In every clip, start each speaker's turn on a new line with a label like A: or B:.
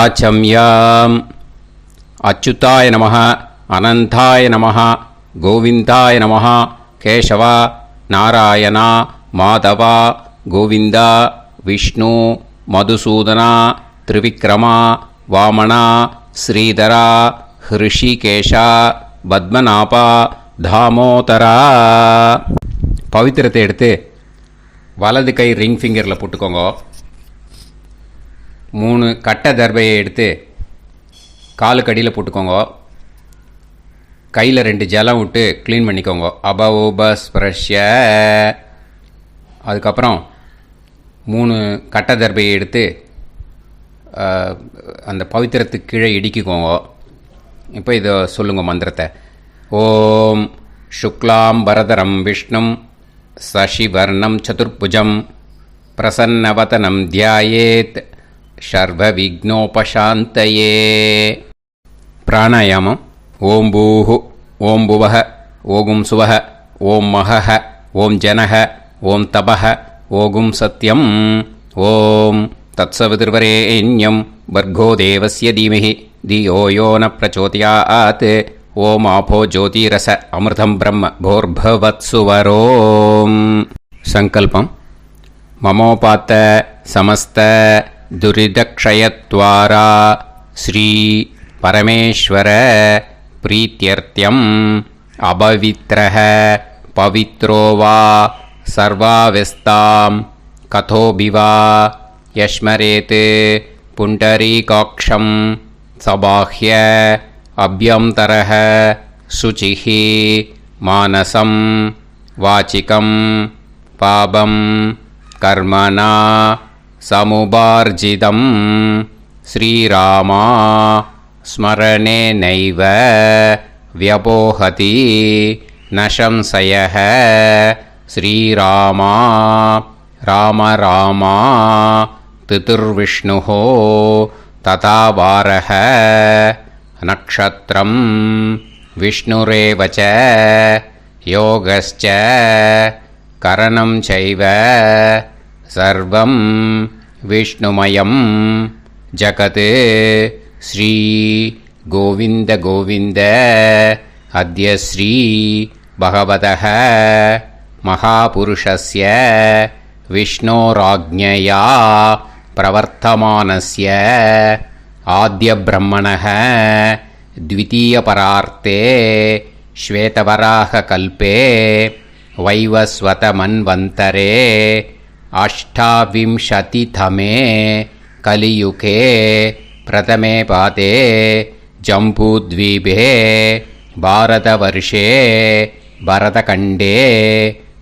A: வாச்சம்யாம். அச்சுதாய நமः, அனந்தாய நமः, கோவிந்தாய நமः, கேசவா, நாராயணா, மாதவா, கோவிந்தா, விஷ்ணு, மதுசூதனா, திரிவிக்ரமா, வாமனா, ஸ்ரீதரா, ஹிருஷிகேஷா, பத்மநாபா, தாமோதரா. பவித்திரத்தை எடுத்து வலது கை ரிங் ஃபிங்கரில் போட்டுக்கோங்க. 3 கட்டை தர்பையை எடுத்து காலுக்கடியில் போட்டுக்கோங்க. கையில் 2 ஜலம் விட்டு க்ளீன் பண்ணிக்கோங்க. அபவோபஸ்பிரஷ்ய. அதுக்கப்புறம் 3 கட்டை தர்பையை எடுத்து அந்த பவித்திரத்துக்கு கீழே இடிக்கிக்கோங்க. இப்போ இதை சொல்லுங்க மந்திரத்தை. ஓம் சுக்லாம் பரதரம் விஷ்ணும் சசிவர்ணம் சதுர்புஜம் பிரசன்னவதனம் தியாயேத் சர்வ விக்னோபசாந்தயே. பிராணாயாமம். ஓம் பூஹு, ஓம் புவஹ, ஓகும் சுவஹ, ஓம் மஹஹ, ஓம் ஜனஹ, ஓம் தபஹ, ஓகும் சத்யம். ஓம் தத்சவிதுர்வரேண்யம் வர்கோ தேவஸ்ய தீமஹி தியோ யோ ந பிரச்சோதயாத். ஓம் ஆபோ ஜோதிரச அமிர்தம் பிரம்ம போர்பவத்சுவரோம். சங்கல்பம். மமோபாத்த சமஸ்த துரிதக்ஷயத்வாரா ஸ்ரீ பரமேஸ்வர பிரீத்யர்த்தியம் அபவித்ரஹ பவித்ரோ வா சர்வாவஸ்தாம் கதோபிவா யஸ்மரேத் புண்டரீகாக்ஷம் சபாஹ்ய அப்யந்தரஹ சுசிஹ மானசம் வாசிகம் பாபம் கர்மணா சமுபார்ஜிதம் ஸ்ரீராமா ஸ்மரணேனைவ வ்யபோஹதி நசம்சயः. ஸ்ரீராமா ராம ராமா திதிர்விஷ்ணுः ததா வாரः நக்ஷத்ரம் விஷ்ணுரேவ ச யோகஸ்ச கரணம் சைவ சர்வம் விஷ்ணுமயம் ஜகத். ஸ்ரீ கோவிந்த கோவிந்த அத்ய ஸ்ரீ பகவதः மகாபுருஷஸ்ய விஷ்ணோராஜ்ஞயா பிரவர்த்தமானஸ்ய ஆத்ய பிரம்மணः த்விதீயபரார்த்தே ஸ்வேதவராக கல்பே வைவஸ்வத மன்வந்தரே அஷ்டாவிம்சதிதமே கலியுகே பிரதமே பாதே ஜம்பூத்வீபே பாரதவர்ஷே பரதகண்டே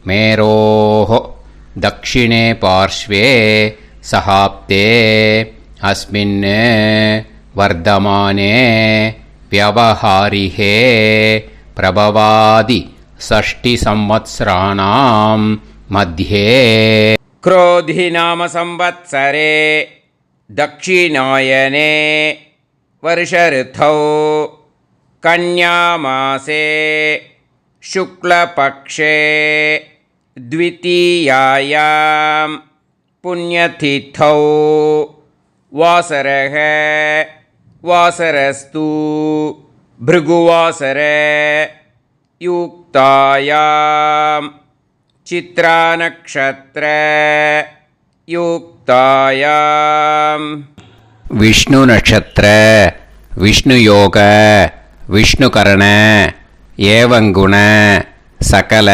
A: மேரோஹ தக்ஷிணே பார்ஷ்வே சஹாப்தே அஸ்மின் வர்தமானே வியவஹாரிஹே பிரபவாதி ஷஷ்டி சம்வத்சராணாம் மத்யே क्रोधी नाम संवत्सरे दक्षिणायने वर्ष ऋतौ कन्यामासे शुक्लपक्षे द्वितीयायां पुण्यतिथौ वासरः वासरस्तु भृगुवासर युक्तायां चित्रा नक्षत्र युक्तायां विष्णु नक्षत्र विष्णु योग विष्णुकरण एवं गुण सकल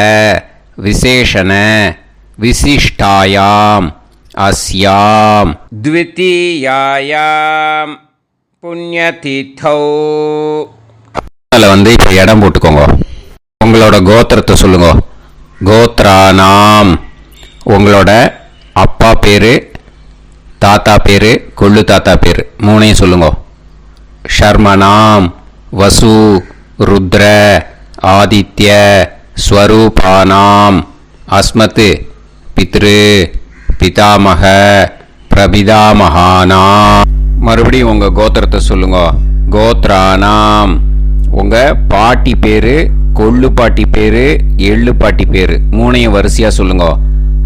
A: विशेषण विशिष्टायाम् अस्याम
B: द्वितीयायां पुण्यतिथौ.
A: அதில் வந்து இப்போ இடம் போட்டுக்கோங்க. உங்களோட கோத்திரத்தை சொல்லுங்க. கோத்ரானாம் உங்களோட அப்பா பேர், தாத்தா பேர், கொள்ளு தாத்தா பேர் மூணையும் சொல்லுங்க. ஷர்மனாம் வசு ருத்ர ஆதித்ய ஸ்வரூபானாம் அஸ்மத் பித்ரு பிதாமக பிரபிதாமகானாம். மறுபடியும் உங்கள் கோத்திரத்தை சொல்லுங்க. கோத்ரானாம் உங்கள் பாட்டி பேர், கொள்ளு பாட்டி பேர், எள்ளு பாட்டி பேர் மூணையும் வரிசையாக சொல்லுங்க.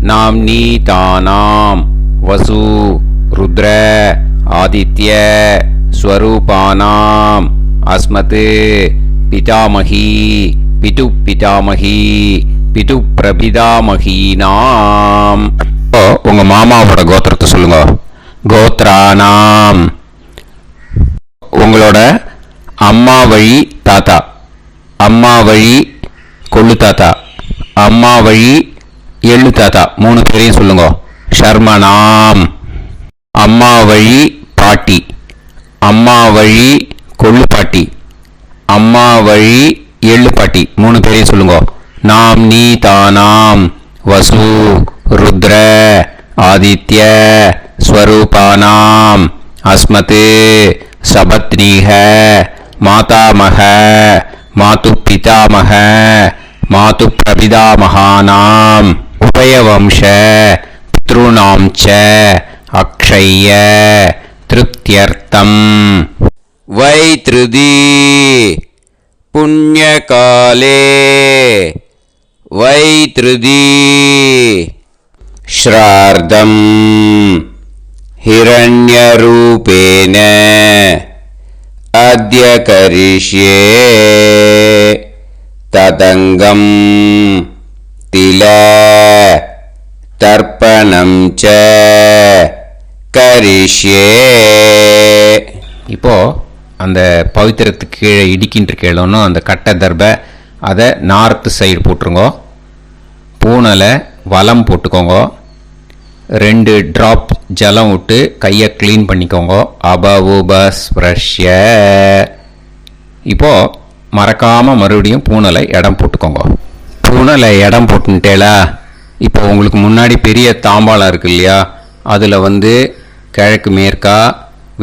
A: நாம் நீ தானாம் வசு ருத்ர ஆதித்ய ஸ்வரூபானாம் அஸ்மத் பிதாமகி பிது பிதாமகி பிது பிரபிதாமகீனாம். உங்க மாமாவோட கோத்திரத்தை சொல்லுங்க. கோத்ரானாம் உங்களோட அம்மா வழி தாத்தா, அம்மா வழி கொள்ளு தாத்தா, அம்மா வழி எள்ளு தாத்தா, 3 பேரையும் சொல்லுங்க. ஷர்மனாம் அம்மா வழி பாட்டி, அம்மா வழி கொள்ளு பாட்டி, அம்மா வழி எள்ளு பாட்டி, 3 பேரையும் சொல்லுங்க. நாம் நீ தானாம் வசு ருத்ர ஆதித்ய ஸ்வரூபானாம் அஸ்மத் சபத்னீஹ மாதாமக மாது பிதாமக மாது பிரபிதாமகானாம் உபயவம்ச பித்ருணாம் ச அக்ஷய்ய திருப்தியர்த்தம். வைத்ருதி புண்ணியகாலே வைத்ருதி ஸ்ரார்த்தம் ஹிரண்யரூபேன அத்ய கரிஷ்யே ததங்கம் தில தர்ப்பணம் ச கரிஷ்யே. இப்போ அந்த பவித்திரத்துக்கு கீழே இடிக்கின்ற கீழே அந்த கட்டை தர்பை அதை நார்த்து சைடு போட்டுருங்கோ. பூனலை வலம் போட்டுக்கோங்க. 2 ட்ராப் ஜலம் விட்டு கையை க்ளீன் பண்ணிக்கோங்க. அபவுபஸ்ப்ரஷ்ய. இப்போ மறக்காமல் மறுபடியும் பூனலை இடம் போட்டுக்கோங்க. பூனலை இடம் போட்டுட்டேலா, இப்போ உங்களுக்கு முன்னாடி பெரிய தாம்பாளம் இருக்கு இல்லையா, அதில் கிழக்கு மேற்கா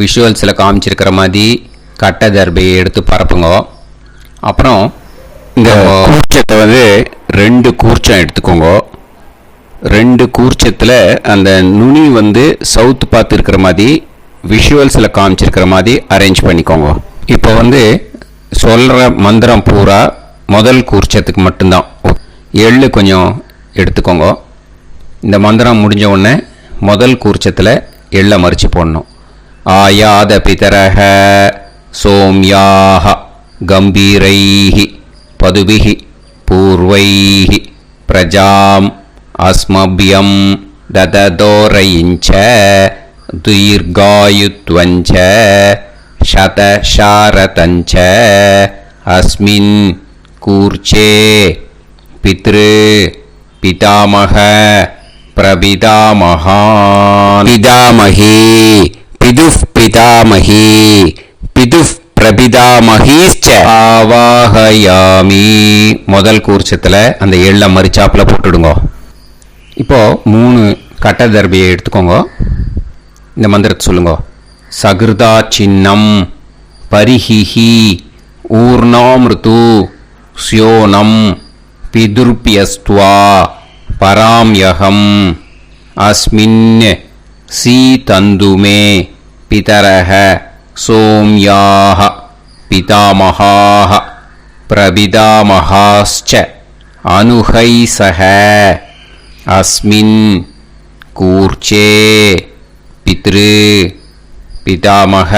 A: விஷுவல்ஸில் காமிச்சிருக்கிற மாதிரி கட்டை தர்பையை எடுத்து பரப்புங்க. அப்புறம் இந்த கூர்ச்சத்தை 2 கூர்ச்சம் எடுத்துக்கோங்க. 2 கூர்ச்சத்தில் அந்த நுனி சவுத்து பார்த்து இருக்கிற மாதிரி விஷுவல்ஸில் காமிச்சிருக்கிற மாதிரி அரேஞ்ச் பண்ணிக்கோங்க. இப்போ சொல்கிற மந்திரம் பூரா முதல் கூர்ச்சத்துக்கு மட்டும்தான். எள்ளு கொஞ்சம் எடுத்துக்கோங்க. இந்த மந்திரம் முடிஞ்ச உடனே முதல் கூர்ச்சத்தில் எள்ளை மறித்து போடணும். ஆயாத பிதரஹ சோம்யாக கம்பீரைஹி பதுபிஹி பூர்வைஹி பிரஜாம் அஸ்மபியம் தததோரயிஞ்ச தீர்காயுத்வஞ்ச சதசாரதஞ்ச அஸ்மின் கூர்ச்சே பித்ரு பிதாமக பிரபிதாமகான் பிதாமகி பிதுஃப் பிதாமகி பிதுஃப் பிரபிதாமகீச்ச ஆவாஹயாமி. முதல் கூர்ச்சத்தில் அந்த எள்ளை மறிச்சாப்பில் போட்டுடுங்க. இப்போது 3 கட்டை தர்பையை எடுத்துக்கோங்க. இந்த மந்திரத்தை சொல்லுங்க. சகிருதா சின்னம் பரிஹிஹி ஊர்ணாமிருது ஸ்யோனம் பிதுர்பியஸ்துவா பராம்யகம் அஸ்மின் சீதந்துமே பிதரஹ சோம்யாஹ பிதாமகாஹ பிரபிதாமகாஸ்ச அனுஹைசஹ அஸ்மின் கூர்ச்சே பித்ரு பிதாமக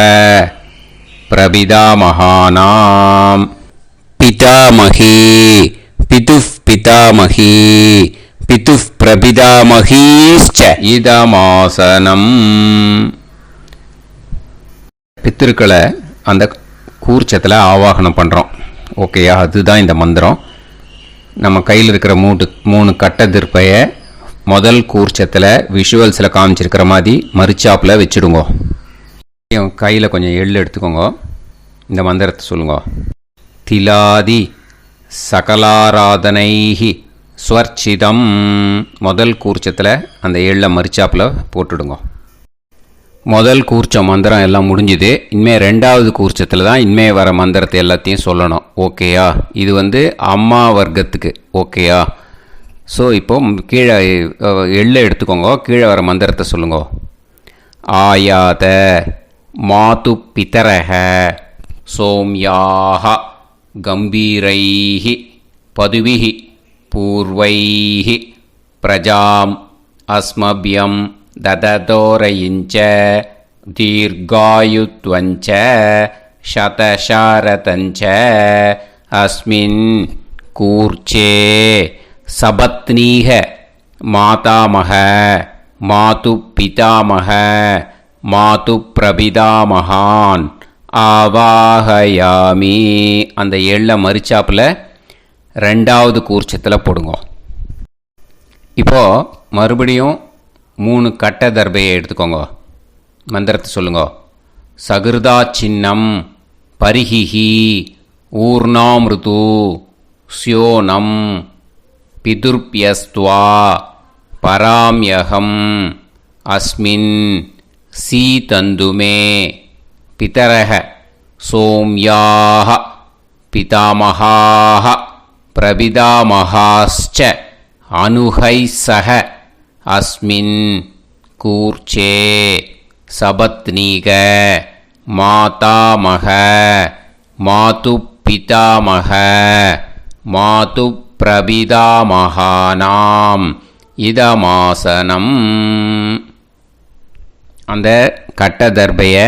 A: பிரபிதாமகானாம் பிதாமகி பிதுஃப் பிதாமகி பிதுஃப் பிரபிதாமகீஸ்ச இதமாசனம். பித்திருக்களை அந்த கூர்ச்சத்தில் ஆவாகனம் பண்ணுறோம். ஓகேயா? அதுதான் இந்த மந்திரம். நம்ம கையில் இருக்கிற 3 கட்டை திருப்பையை முதல் கூர்ச்சத்தில் விஷுவல்ஸில் காமிச்சிருக்கிற மாதிரி மறிச்சாப்பில் வச்சுடுங்க. கையில் கொஞ்சம் எள்ளு எடுத்துக்கோங்க. இந்த மந்திரத்தை சொல்லுங்க. திலாதி சகலாராதனைஹி ஸ்வர்ச்சிதம். முதல் கூர்ச்சத்தில் அந்த எள்ளை மறிச்சாப்பில் போட்டுடுங்க. முதல் கூர்ச்சம் மந்திரம் எல்லாம் முடிஞ்சுது. இனிமேல் 2வது கூர்ச்சத்தில் தான் இனிமேல் வர மந்திரத்தை எல்லாத்தையும் சொல்லணும். ஓகேயா? இது அம்மா வர்க்கத்துக்கு. ஓகேயா? ஸோ இப்போ கீழே எள்ளை எடுத்துக்கோங்க. கீழே வர மந்திரத்தை சொல்லுங்க. ஆயாத மாது பிதரஹ சோம்யாக கம்பீரைஹி பதுவிஹி பூர்வைஹி பிரஜாம் அஸ்மபியம் தததோரயிஞ்ச தீர்காயுத்வஞ்ச சதசாரதஞ்ச அஸ்மின் கூர்ச்சே சபத்னீக மாதாமக மாது பிதாமக மாது பிரபிதாமகான் ஆவாஹயாமி. அந்த எள்ள மரிச்சாப்பில் ரெண்டாவது கூர்ச்சத்தில் போடுங்க. இப்போது மறுபடியும் 3 கட்ட தர்பையை எடுத்துக்கோங்க. மந்திரத்தை சொல்லுங்க. சகிருதா சின்னம் பரிஹிஹி ஊர்ணாமிருது ஸ்யோனம் பிதுர்பியஸ்துவா பராம்யகம் அஸ்மின் சீதந்துமே பிதரஹ சோம்யாஹ பிதாமஹாஹ பிரபிதாமஹாஸ்ச அனுஹைசஹ அஸ்மின் கூர்ச்சே சபத்னீக மாதாமக மாது பிதாமக மாது பிரபிதாமகானாம் இதமாசனம். அந்த கட்ட தர்பையை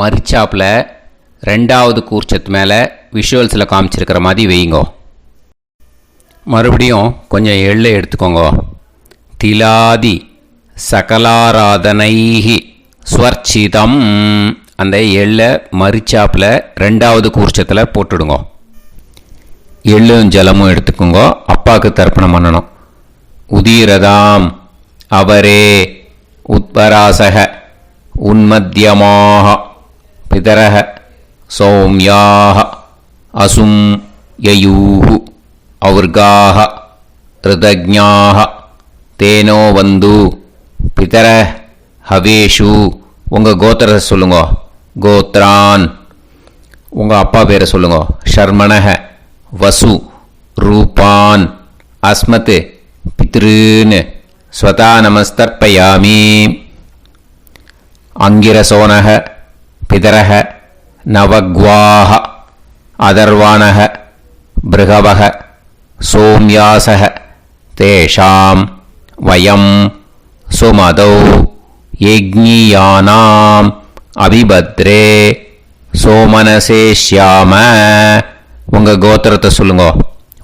A: மரிச்சாப்பில் ரெண்டாவது கூர்ச்சத்து மேலே விஷுவல்ஸில் காமிச்சிருக்கிற மாதிரி வைங்கோ. மறுபடியும் கொஞ்சம் எள்ளை எடுத்துக்கோங்க. திலாதி சகலாராதனைஹி ஸ்வர்ச்சிதம். அந்த எள்ளை மரிச்சாப்பில் ரெண்டாவது கூர்ச்சத்தில் போட்டுடுங்க. எள்ளும் ஜலமும் எடுத்துக்கோங்க. அப்பாவுக்கு தர்ப்பணம் பண்ணணும். உதீரதாம் அவரே உத்பராசக உன்மத்யமாக பிதரக சௌம்யாக அசும் யயூஹு ஔர்காக ரிதஜ்ஞாக தேனோ வந்து பிதர ஹவேஷு. உங்கள் கோத்திரத்தை சொல்லுங்க. கோத்ரான். உங்கள் அப்பா பேரை சொல்லுங்க. ஷர்மணக வசு ரூபான் அஸ்மத் பித்ருன்னு ஸ்வதா நமஸ்தர்ப்பயாமி. அங்கிரசோனக பிதரக நவக்வாஹ அதர்வாணக பிருகவக சோம்யாசக தேஷாம் வயம் சுமதௌ யஜ்ஞியானாம் அபிபத்ரே சோமனசேஷ்யாம. உங்கள் கோத்திரத்தை சொல்லுங்க.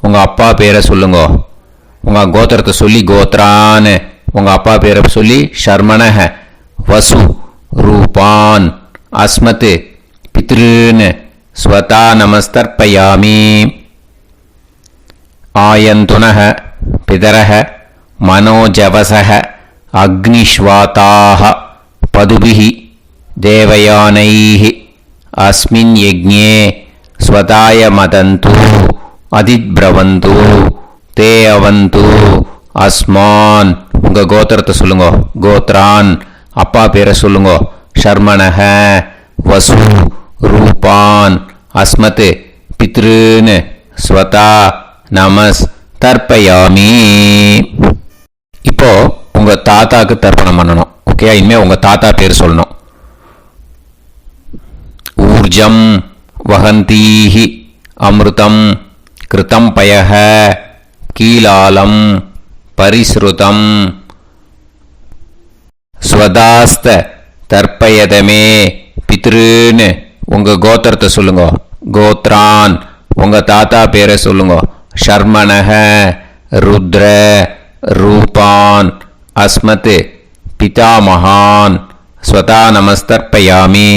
A: உங்கள் அப்பா பேரை சொல்லுங்க. உங்கள் கோத்திரத்தை சொல்லி கோத்ரான்னு உங்கள் அப்பா பேரை சொல்லி ஷர்மணக வசு ரூபான் அஸ்மத் பித்ருன்னு ஸ்வதா நமஸ்தர்ப்பயாமி. ஆயந்துனக பிதரக மனோஜவசக அக்னிஷ்வாதாக பதுபிஹி தேவயானைஹி அஸ்மின் யஜ்ஞே ஸ்வதாய மதந்து அதித்பிரவந்து தே அவந்து அஸ்மான். உங்கள் கோத்திரத்தை சொல்லுங்க. கோத்ரான். அப்பா பேரை சொல்லுங்க. ஷர்மணக வசு ரூபான் அஸ்மத் பித்ருன்னு ஸ்வதா நமஸ் தர்ப்பயாமி. இப்போ உங்கள் தாத்தாக்கு தர்ப்பணம் பண்ணணும். ஓகே, இனிமேல் உங்கள் தாத்தா பேர் சொல்லணும். ஊர்ஜம் வஹந்தீஹி அமிர்தம் கிருதம் பயஹ கீலாலம் பரிஸ்ருதம் ஸ்வதாஸ்த தர்ப்பயதமே பித்ருன்னு உங்கள் கோத்திரத்தை சொல்லுங்க. கோத்ரான். உங்கள் தாத்தா பேரை சொல்லுங்க. ஷர்மணக ருத்ர ரூபான் அஸ்மத் பிதாமகான் ஸ்வதா நமஸ்தர்ப்பயாமி.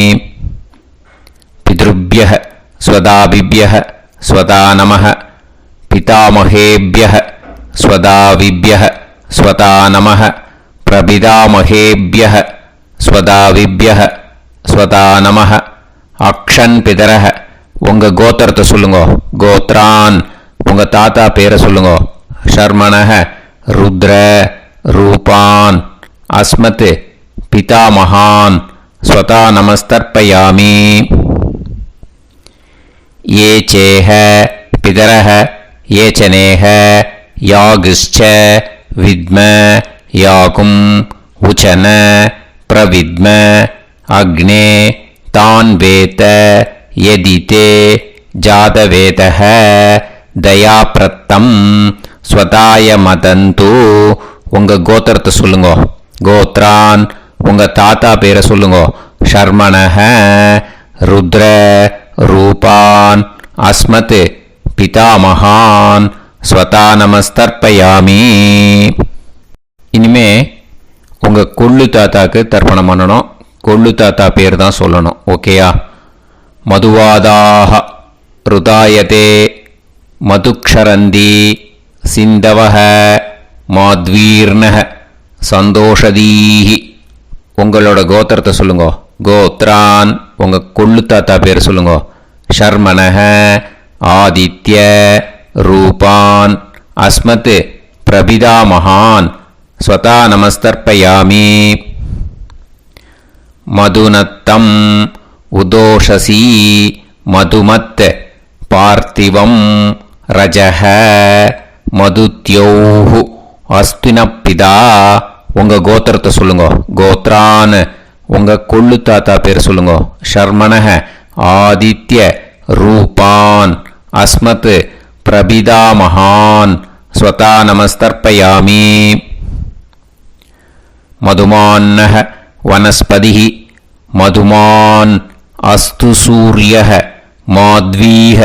A: பித்ருப்யஹ ஸ்வதாபிப்யஹ ஸ்வதா நமः பிதாமகேப்யஹ ஸ்வதாவிப்யஹ ஸ்வதா நமः பிரபிதாமகேப்யஹ ஸ்வதாவிப்யஹ ஸ்வதா நமः. அக்ஷன் பிதரஹ. உங்கள் கோத்திரத்தை சொல்லுங்க. கோத்ரான். உங்கள் தாத்தா பேரை சொல்லுங்க. ஷர்மணக ருத்ர ரூபான் அஸ்மத் பிதாமகான் ஸ்வதா நமஸ்தர்ப்பயாமி. ये चेह पितरः ये चनेह यागश्च विद्म याकुं उचन प्रविद्म अग्ने तान् वेत यदिते जातवेतः दयाप्रत्तं स्वताय मदन्तु. உங்கள் கோத்திரத்தை சொல்லுங்க. கோத்ரான். உங்கள் தாத்தா பேரை சொல்லுங்க. शर्मणः रुद्र रूपान् अस्मत् पितामहान् स्वता नमस्तर्पयामि. இனிமே உங்கள் கொள்ளு தாத்தாக்கு தர்ப்பணம் பண்ணணும். கொள்ளு தாத்தா பேர் தான் சொல்லணும். ஓகேயா? மதுவாதாக ருதாயதே மதுக்ஷரந்தி சிந்தவஹ மாத்வீர்ணஹ சந்தோஷதீஹி. உங்களோட கோத்திரத்தை சொல்லுங்க. கோத்ரான் உங்கள் கொள்ளு தாத்தா பேர் சொல்லுங்க. ஷர்மணஹ ஆதித்ய ரூபான் அஸ்மத் பிரபிதாமகான் स्वता नमस्तर्पयामि. मधुनत्तम् उदोषसी मधुमत् पार्थिवं रजः मधुत्योः अस्तिनपिदा. உங்கள் கோத்திரத்தை சொல்லுங்க. கோத்ரான் உங்கள் கொள்ளு தாத்தா பேர் சொல்லுங்க. ஷர்மணஹ ஆதித்ய ரூபான் அஸ்மத் பிரபிதாமகான் स्वता नमस्तर्पयामि. मधुमान्नः वनस्पतिः मधुमान् अस्तु सूर्यः माध्वीः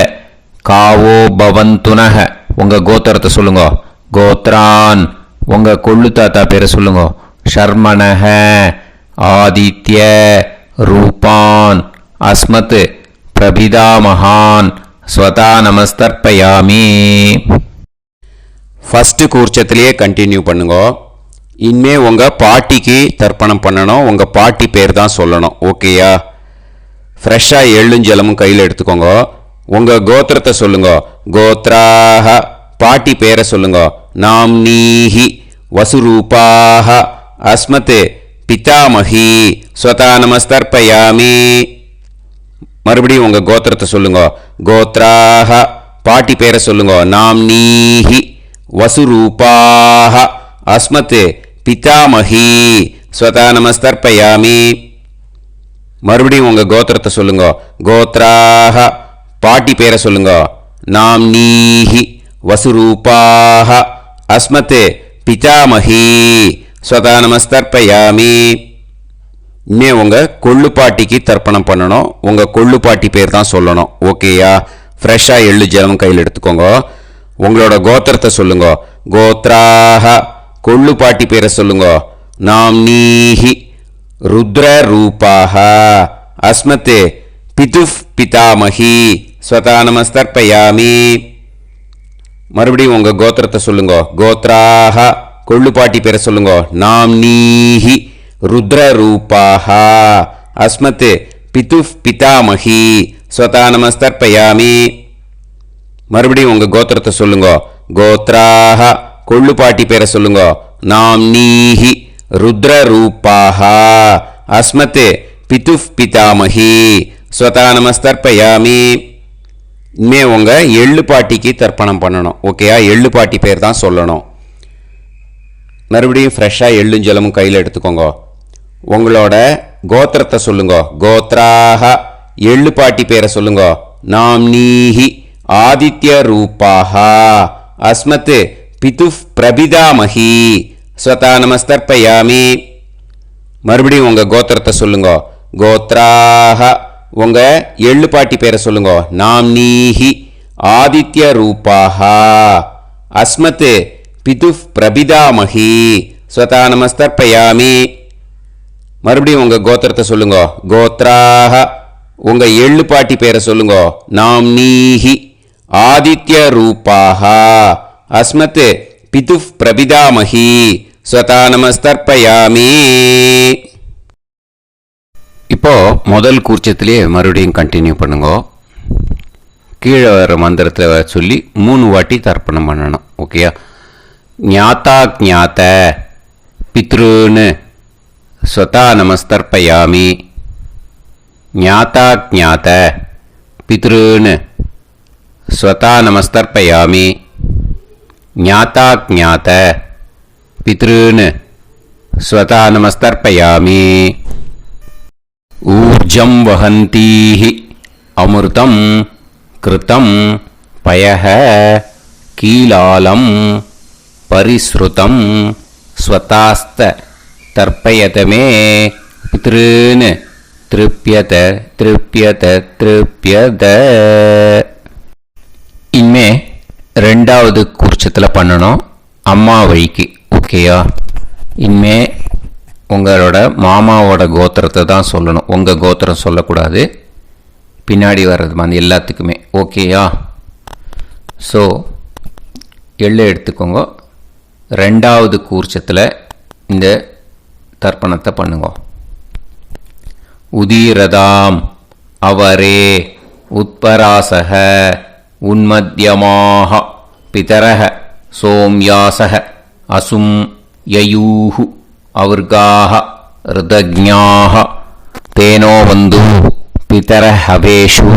A: कावो भवन्तुनः. உங்கள் கோத்திரத்தை சொல்லுங்க. கோத்ரான் உங்கள் கொள்ளு தாத்தா பேரை சொல்லுங்க. ஷர்மணஹ ஆதித்ய ரூபான் அஸ்மத் பிரபிதாமகான் ஸ்வதா நமஸ்தர்ப்பயாமி.
C: ஃபஸ்ட்டு கூர்ச்சத்திலேயே கண்டினியூ பண்ணுங்க. இனிமே உங்கள் பாட்டிக்கு தர்ப்பணம் பண்ணணும். உங்கள் பாட்டி பேர் தான் சொல்லணும். ஓகேயா? ஃப்ரெஷ்ஷாக எள்ளும் ஜலமும் கையில் எடுத்துக்கோங்க. உங்கள் கோத்திரத்தை சொல்லுங்க. கோத்ராக பாட்டி பேரை சொல்லுங்க. நாம்னீஹி வசுரூபாக அஸ்மத் பிதாமஹி ஸ்வதா நமஸ்தர்ப்பயாமி. மறுபடியும் உங்கள் கோத்திரத்தை சொல்லுங்க. கோத்ராக பாட்டி பேரை சொல்லுங்க. நாம்னீஹி வசுரூபாக அஸ்மத் பிதாமஹி ஸ்வதா நமஸ்தர்ப்பயாமி. மறுபடியும் உங்கள் கோத்திரத்தை சொல்லுங்க. கோத்ராக பாட்டி பேரை சொல்லுங்க. நாம்னீஹி வசுரூபாக அஸ்மத் பிதாமஹி ஸ்வதா நமஸ்தர்ப்பயாமி. இனிமே உங்கள் கொள்ளு பாட்டிக்கு தர்ப்பணம் பண்ணணும். உங்கள் கொள்ளு பாட்டி பேர் தான் சொல்லணும். ஓகேயா? ஃப்ரெஷ்ஷாக எள்ளு ஜலம் கையில் எடுத்துக்கோங்க. உங்களோட கோத்திரத்தை சொல்லுங்க. கோத்ராக கொள்ளு பாட்டி பேரை சொல்லுங்க. நாம்னீஹி ருத்ர ரூபாக அஸ்மத் பிதுஃப் பிதாமஹி ஸ்வதா நமஸ்தர்ப்பயாமி. மறுபடியும் உங்கள் கோத்திரத்தை சொல்லுங்க. கோத்ராக கொள்ளு பாட்டி பேரை சொல்லுங்க. நாம்னீஹி ருத்ர ரூபாக அஸ்மத் பிதுஃப் பிதாமஹி ஸ்வதா நமஸ்தர்ப்பயாமி. மறுபடியும் உங்கள் கோத்திரத்தை சொல்லுங்க. கோத்ராக கொள்ளு பாட்டி பேரை சொல்லுங்க. நாம்னீஹி ருத்ர ரூபாக அஸ்மத் பிதுஃப் பிதாமஹி ஸ்வதா நமஸ்தர்ப்பயாமி. இனிமே உங்கள் எள்ளு பாட்டிக்கு தர்ப்பணம் பண்ணணும். ஓகேயா? எள்ளு பாட்டி பேர் தான் சொல்லணும். மறுபடியும் ஃப்ரெஷ்ஷாக எள்ளும் ஜலமும் கையில் எடுத்துக்கோங்க. உங்களோட கோத்திரத்தை சொல்லுங்க. கோத்ராக எள்ளு பாட்டி பேரை சொல்லுங்க. நாம்னீஹி ஆதித்ய ரூபாக அஸ்மத் பிதுஃப் பிரபிதாமஹி ஸ்வதா நமஸ்தர்ப்பயாமி. மறுபடியும் உங்கள் கோத்திரத்தை சொல்லுங்க. கோத்ராக உங்கள் எள்ளு பாட்டி பேரை சொல்லுங்க. நாம்னீஹி ஆதித்ய ரூபாக அஸ்மத் பிதுஃப் பிரபிதாமஹி ஸ்வதா நமஸ்தர்ப்பயாமி. மறுபடியும் உங்கள் கோத்திரத்தை சொல்லுங்க. கோத்ராக உங்கள் எள்ளு பாட்டி பேரை சொல்லுங்க. நாம்னீஹி ஆதித்ய ரூபாக அஸ்மத் பிதுஃப் பிரபிதாமஹி ஸ்வதா நமஸ்தர்ப்பயாமி.
A: இப்போ முதல் கூர்ச்சத்திலே மறுபடியும் கண்டினியூ பண்ணுங்க. கீழே வர மந்திரத்தில் சொல்லி 3 வாட்டி தர்ப்பணம் பண்ணணும். ஓகேயா? ஞாதா ஞாத பித்ருன்னு ஸ்வதா நமஸ்தர்ப்பயாமி. ஞாதா ஞாத பித்ருன்னு ஸ்வதா நமஸ்தர்ப்பயாமி. ஞாதா ஞாத பித்ருன்னு ஸ்வதா நமஸ்தர்ப்பயாமி. ऊर्जं वहन्तीः अमृतं कृतं पयः कीलालं परिसृतं स्वतास्त तर्पयत मे पितॄन् திருப்யத திருப்யத திருப்யத. இனிமே ரெண்டாவது கூர்ச்சத்தில் பண்ணணும் அம்மா வழிக்கு. ஓகேயா? இனிமே உங்களோட மாமாவோட கோத்திரத்தை தான் சொல்லணும், உங்கள் கோத்திரம் சொல்லக்கூடாது, பின்னாடி வர்றது மாதிரி எல்லாத்துக்குமே. ஓகேயா? ஸோ எள்ளு எடுத்துக்கோங்க. ரெண்டாவது கூர்ச்சத்தில் இந்த தர்ப்பணத்தை பண்ணுங்க. உதீரதாம் அவரே உத்பராசக உன்மத்யமாக பிதரக சோம்யாசக அசும் யயூஹு அவர்காக ருதஜ்ஞாக தேனோ வந்து பிதர ஹவேஷு.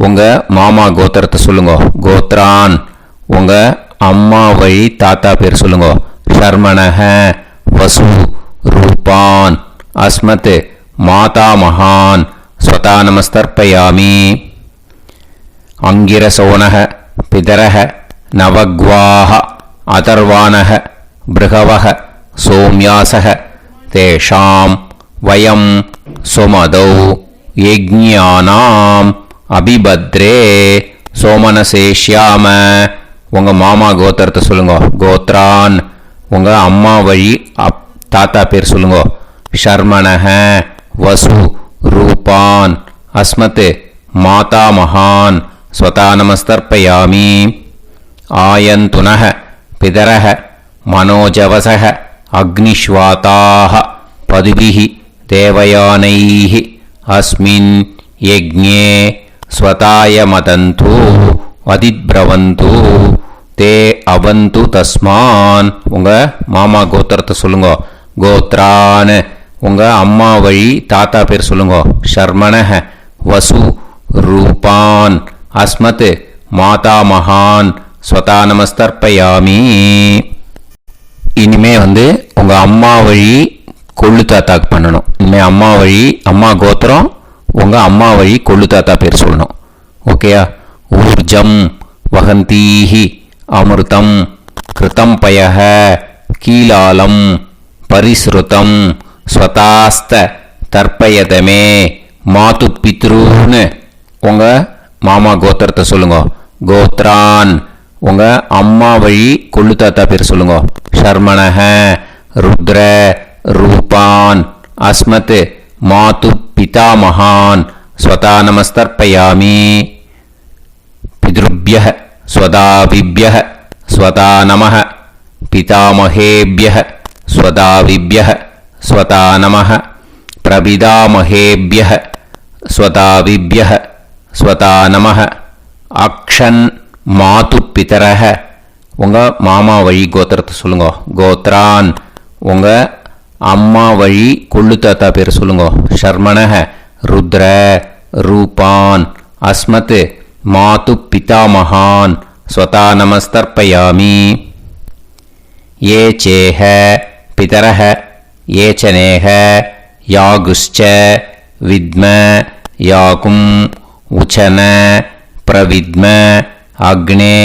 A: உங்கள் மாமா கோத்திரத்தை சொல்லுங்க. கோத்ரான் உங்கள் அம்மா வழி தாத்தா பேர் சொல்லுங்க. ஷர்மணக வசு ரூபான் அஸ்மத் மாதா மகான் ஸ்வதா நமஸ்தர்ப்பயாமி. அங்கிரசோனக பிதரக நவக்வாக அதர்வானக பிருகவக சோம்யாசக தேஷாம் வயம் சுமதௌ யஜ்ஞானாம் அபிபத்ரே சோமனசேஷ்யாம. உங்கள் மாமா கோத்திரத்தை சொல்லுங்க. கோத்ரான் உங்கள் அம்மா வழி தாத்தா பேர் சொல்லுங்க. ஷர்மணக வசு ரூபான் அஸ்மத் மாதா மகான் ஸ்வதா நமஸ்தர்ப்பயாமி. ஆயந்துனக பிதரக மனோஜவசக அக்னிஷ்வாதாக பதுபிஹி தேவயானைஹி அஸ்மின் யஜ்ஞே ஸ்வதாய மதந்து அதிப்ரவந்து தே அவந்து தஸ்மான். உங்கள் மாமா கோத்திரத்தை சொல்லுங்க. கோத்ரான் உங்கள் அம்மா வழி தாத்தா பேர் சொல்லுங்க. ஷர்மணக வசு ரூபான் அஸ்மத் மாதா மகான் ஸ்வதா நமஸ்தர்ப்பயாமி. இனிமே உங்கள் அம்மா வழி கொள்ளு தாத்தாக்கு பண்ணணும். இனிமேல் அம்மா வழி அம்மா கோத்திரம் உங்கள் அம்மா வழி கொள்ளு தாத்தா பேர் சொல்லணும். ஓகேயா? ஊர்ஜம் வகந்தீஹி அமிர்தம் கிருதம் பயஹ கீலாலம் பரிஸ்ருதம் ஸ்வதாஸ்த தர்ப்பயதமே மாது பித்ருன்னு. உங்கள் மாமா கோத்திரத்தை சொல்லுங்க. கோத்ரான் உங்கள் அம்மா வழி கொள்ளு தாத்தா பேர் சொல்லுங்க. ஷர்மணக ருத்ர ரூபான் அஸ்மத் மாது பிதாமகான் ஸ்வதா நமஸ்தர்ப்பயாமி. பித்ருப்யः ஸ்வதாவிப்யः ஸ்வதா நமः பிதாமகேப்யः ஸ்வதாவிப்யः ஸ்வதா நமः பிரபிதாமகேப்யः ஸ்வதாவிப்யः ஸ்வதா நமः. அக்ஷன் மாது பிதரக உங்கள் மாமா வழி கோத்திரத்தை சொல்லுங்க. கோத்ரான் உங்கள் அம்மா வழி கொள்ளு தாத்தா பேர் சொல்லுங்க. ஷர்மணக ருத்ர ரூபான் அஸ்மத் மாது பிதாமகான் ஸ்வதா நமஸ்தர்ப்பயாமி. ஏ சேஹ பிதரஹ ஏ சனேஹ யாகுஷ்ச வித்ம யாகும் உச்சன பிரவித்ம அக்னே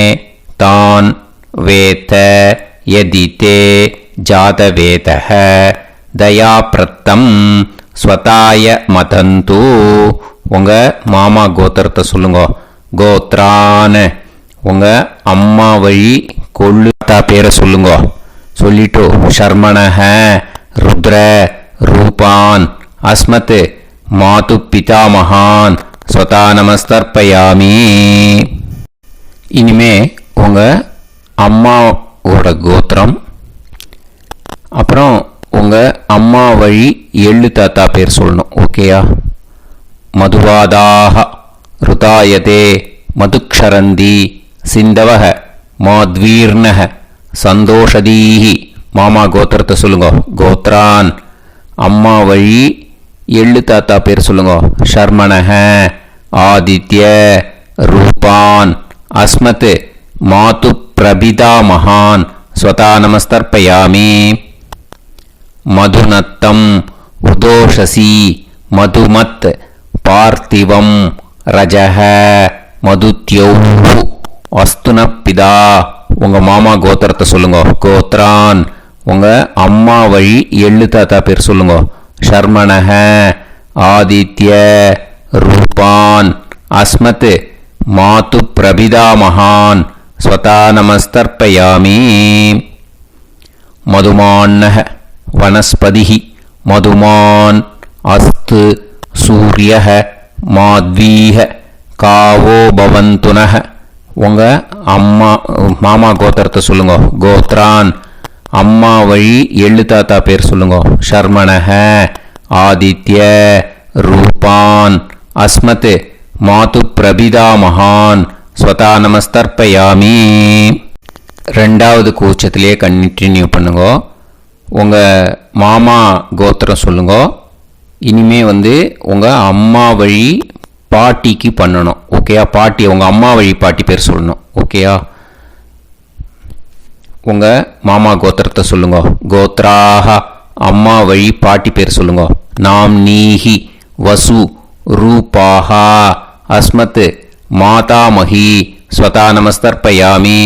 A: தான் வேத யதிதே ஜாதவேதஹ தயாப்ரத்தம் ஸ்வதாய மதந்து. உங்கள் மாமா கோத்திரத்தை சொல்லுங்க. கோத்ரான் உங்கள் அம்மா வழி கொள்ளு தாத்தா பேரை சொல்லுங்க. சொல்லிட்டு ஷர்மணக ருத்ர ரூபான் அஸ்மத் மாது பிதாமகான் ஸ்வதா நமஸ்தர்ப்பயாமி. இனிமே உங்கள் அம்மாவோட கோத்திரம், அப்புறம் உங்கள் அம்மா வழி எள்ளு தாத்தா பேர் சொல்லணும். ஓகேயா? மதுவாதாக ருதாயதே மதுக்ஷரந்தி சிந்தவக மாத்வீர்ணக சந்தோஷதீஹி. மாமா கோத்திரத்தை சொல்லுங்க. கோத்ரான் அம்மா வழி எள்ளு தாத்தா பேர் சொல்லுங்க. ஷர்மணக ஆதித்ய ரூபான் அஸ்மத் மாது பிரபிதாமகான் ஸ்வதா நமஸ்தர்ப்பயாமி. மதுநத்தம் உதோஷசி மதுமத் பார்த்திவம் ரஜஹ மதுத்யௌ அஸ்துனப்பிதா. உங்கள் மாமா கோத்திரத்தை சொல்லுங்க. கோத்ரான் உங்கள் அம்மா வழி எள்ளு தாத்தா பேர் சொல்லுங்க. ஷர்மணக
C: ஆதித்ய ரூபான் அஸ்மத் மாது பிரபிதாமகான் ஸ்வதா நமஸ்தர்ப்பயாமி. மதுமான்னः வனஸ்பதிः மதுமான் அஸ்து சூரியः மாத்வீஹ காவோ பவந்துனः. உங்கள் அம்மா மாமா கோத்திரத்தை சொல்லுங்க. கோத்ரான் அம்மா வழி எள்ளு தாத்தா பேர் சொல்லுங்க. ஷர்மணஹ ஆதித்ய ரூபான் அஸ்மத் மாது பிரபிதாமகான் ஸ்வதா நமஸ்தர்ப்பயாமி. ரெண்டாவது கூச்சத்திலே கண்டினியூ பண்ணுங்க. உங்கள் மாமா கோத்திரம் சொல்லுங்க. இனிமே உங்கள் அம்மா வழி பாட்டிக்கு பண்ணணும். ஓகேயா? பாட்டி உங்கள் அம்மா வழி பாட்டி பேர் சொல்லணும். ஓகேயா? உங்கள் மாமா கோத்திரத்தை சொல்லுங்க. கோத்ராஹ அம்மா வழி பாட்டி பேர் சொல்லுங்க. நாம் நீஹி வசு ரூபாஹா அஸ்மத் மாதாமஹி ஸ்வதா நமஸ்தர்ப்பயாமி.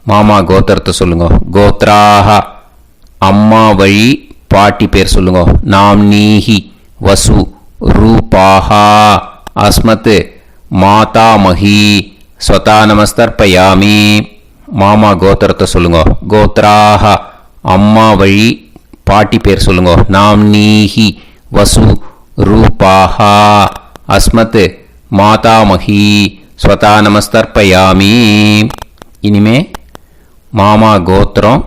C: மாமா கோத்திரத்தை சொல்லுங்க. கோத்ராஹ அம்மா வழி பாட்டி பேர் சொல்லுங்க. நாம் நீஹி வசு ரூபாஹா அஸ்மத் மாதாமஹி ஸ்வதா நமஸ்தர்ப்பயாமி. மாமா கோத்திரத்தை சொல்லுங்க. கோத்ராஹ அம்மா வழி பாட்டி பேர் சொல்லுங்க. நாம் நீஹி வசு ரூபாஹா அஸ்மத் மாதாமஹி ஸ்வதா நமஸ்தர்ப்பயாமி. இனிமே மாமா கோத்திரம்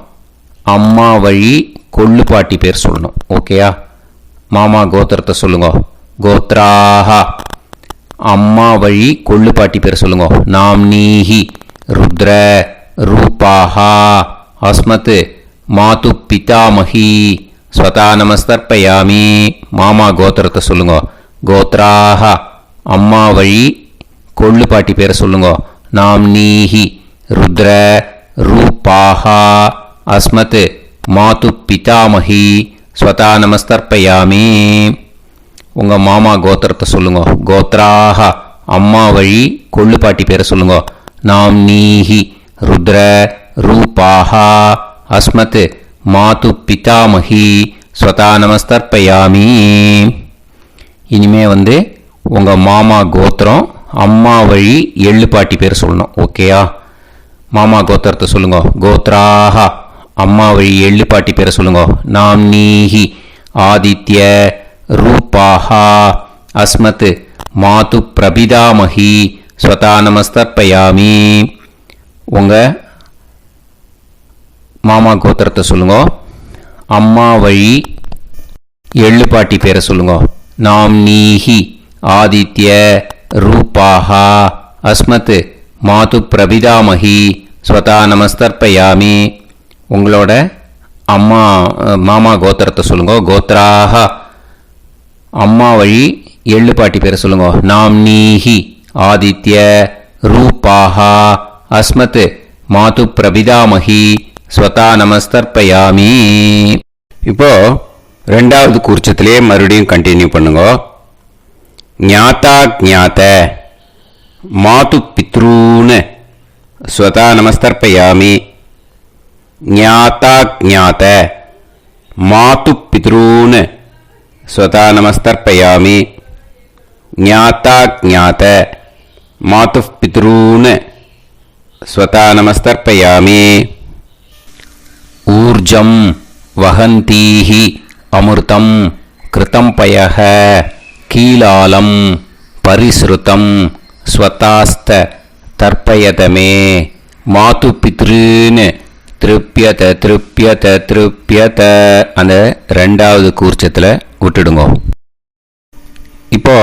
C: அம்மா வழி கொள்ளு பாட்டி பேர் சொல்லணும். ஓகேயா? மாமா கோத்திரத்தை சொல்லுங்க. கோத்ராஹ அம்மா வழி கொள்ளு பாட்டி பேர் சொல்லுங்க. நாம் நீஹி ருத்ர ரூபாஹா அஸ்மத் மாது பிதாமஹி ஸ்வதா நமஸ்தர்ப்பயாமி. மாமா கோத்திரத்தை சொல்லுங்க. கோத்ராஹ அம்மா வழி கொள்ளு பாட்டி பேரை சொல்லுங்க. நாம் நீஹி ருத்ர ரூபாஹா அஸ்மத் மாது பிதாமஹி ஸ்வதா நமஸ்தர்ப்பயாமி. உங்கள் மாமா கோத்திரத்தை சொல்லுங்க. கோத்ராஹ அம்மா வழி கொள்ளு பாட்டி பேரை சொல்லுங்க. நாம் நீஹி ருத்ர ரூபாஹா அஸ்மத் மாது பிதாமஹி ஸ்வதா நமஸ்தர்ப்பயாமி. இனிமே உங்கள் மாமா கோத்திரம் அம்மா வழி எள்ளு பாட்டி பேர் சொல்லணும். ஓகேயா? மாமா கோத்திரத்தை சொல்லுங்க. கோத்ராஹ அம்மா வழி எள்ளு பாட்டி பேரை சொல்லுங்க. நாம் நீஹி ஆதித்ய ரூபாஹா அஸ்மத் மாது பிரபிதாமஹி ஸ்வதா நமஸ்தர்ப்பயாமி. உங்கள் மாமா கோத்திரத்தை சொல்லுங்க. அம்மா வழி எள்ளு பாட்டி பேரை சொல்லுங்க. நாம் நீஹி ஆதித்ய ரூபாஹா அஸ்மத் மாது பிரபிதாமஹி ஸ்வதா நமஸ்தர்ப்பயாமி. உங்களோட அம்மா மாமா கோத்திரத்தை சொல்லுங்க. கோத்ராஹ அம்மா வழி எள்ளு பாட்டி பேரை சொல்லுங்க. நாம் நீஹி ஆதித்ய ரூபாஹா அஸ்மத் மாது பிரபிதாமஹி ஸ்வதா நமஸ்தர்ப்பயாமி. இப்போ ரெண்டாவது கூர்ச்சத்திலே மறுபடியும் கண்டினியூ பண்ணுங்க. ஞாதா ஞாத மாது பித்ரூன் ஸ்வதா நமஸ்தர்ப்பயாமி. ஞாதா ஞாத மாது பித்ரூன் ஸ்வதா நமஸ்தர்ப்பயாமி. ஞாதா ஞாத மாது பித்ரூன் ஸ்வதா நமஸ்தர்ப்பயாமி. ஊர்ஜம் வஹந்தீஹி அமிர்தம் கிருதம் பயஹ கீலாலம் பரிஸ்ருதம் ஸ்வதாஸ்த தர்ப்பயதமே மாது பித்ருன்னு திருப்பியத திருப்பியத திருப்பியத. அந்த ரெண்டாவது கூர்ச்சத்தில் விட்டுடுங்க. இப்போ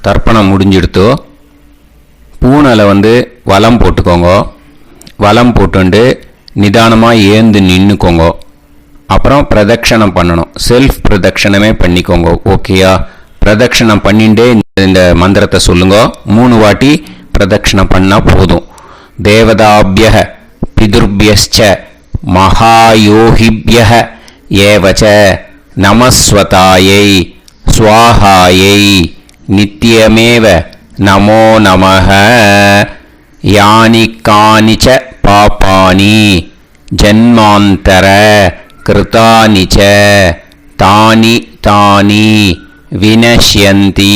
C: தர்ப்பணம் முடிஞ்சிடுத்தோ பூனலை வலம் போட்டுக்கோங்க. வலம் போட்டுண்டு நிதானமாக ஏந்து நின்றுக்கோங்க. அப்புறம் பிரதட்சணம் பண்ணணும். செல்ஃப் பிரதட்சணமே பண்ணிக்கோங்க. ஓகேயா? பிரதட்சணம் பண்ணிண்டே இந்த மந்திரத்தை சொல்லுங்க. 3 வாட்டி பிரதட்சணம் பண்ணால் போதும். தேவதாபிய பிதுர்பியஸ்ச மகாயோகிபிய ஏவச்ச நமஸ்வதாயை ஸ்வாஹாயை நித்யமேவ நமோ நமஹ. யானி கானிச்ச பாபானி ஜன்மாந்தர கிருதானி ச தானி தானி विनश्यन्ति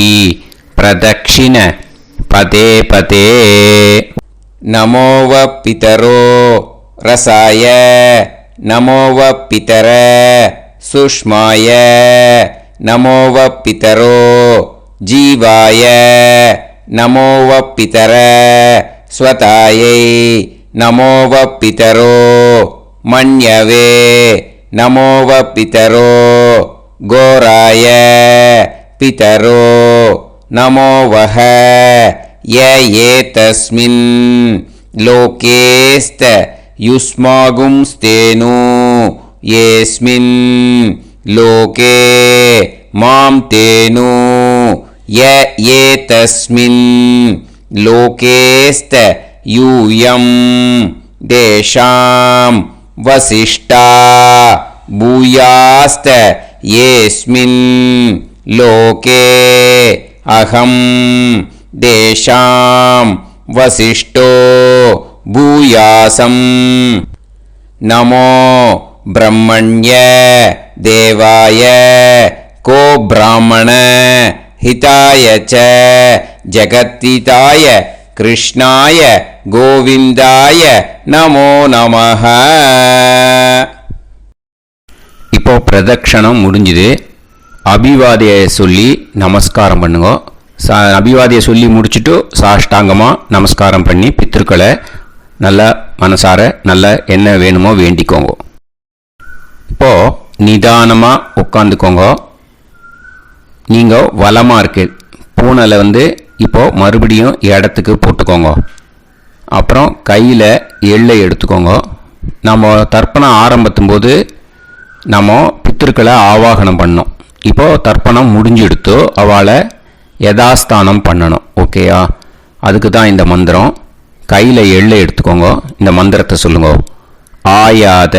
C: प्रदक्षिण पदे पदे नमो वः पितरो रसाय नमो वः पितर सुष्माय नमो वः पितरो जीवाय नमो वः पितर स्वतायै नमो वः पितरो मन्यवे नमो वः पितरो घोराय पितरो नमो वः य एतस्मिन् लोकेस्त युष्मागुंस्तेनु येस्मिन् लोके मां तेनु य एतस्मिन् लोकेस्त यूयं देशां वसिष्ठा भूयास्त येस्मिन् लोके अहं देशां वसिष्ठो भूयासं नमो ब्रह्मण्य देवाय को ब्राह्मण हिताय च जगत्हिताय कृष्णाय गोविंदाय नमो नमः.
A: இப்போ பிரதட்சணம் முடிஞ்சுது. அபிவாதியை சொல்லி நமஸ்காரம் பண்ணுங்க. அபிவாதியை சொல்லி முடிச்சுட்டு சாஷ்டாங்கமாக நமஸ்காரம் பண்ணி பித்திருக்களை நல்லா மனசார நல்லா என்ன வேணுமோ வேண்டிக்கோங்க. இப்போது நிதானமாக உட்காந்துக்கோங்க. நீங்கள் வலமாக இருக்கு பூனலை இப்போது மறுபடியும் இடத்துக்கு போட்டுக்கோங்க. அப்புறம் கையில் எள்ளை எடுத்துக்கோங்க. நம்ம தர்ப்பணம் ஆரம்பித்தும் போது நம்ம பித்திருக்களை ஆவாகனம் பண்ணோம். இப்போது தர்ப்பணம் முடிஞ்செடுத்து அவளை யதாஸ்தானம் பண்ணணும். ஓகேயா? அதுக்கு தான் இந்த மந்திரம். கையில் எள்ளை எடுத்துக்கோங்க. இந்த மந்திரத்தை சொல்லுங்க. ஆயாத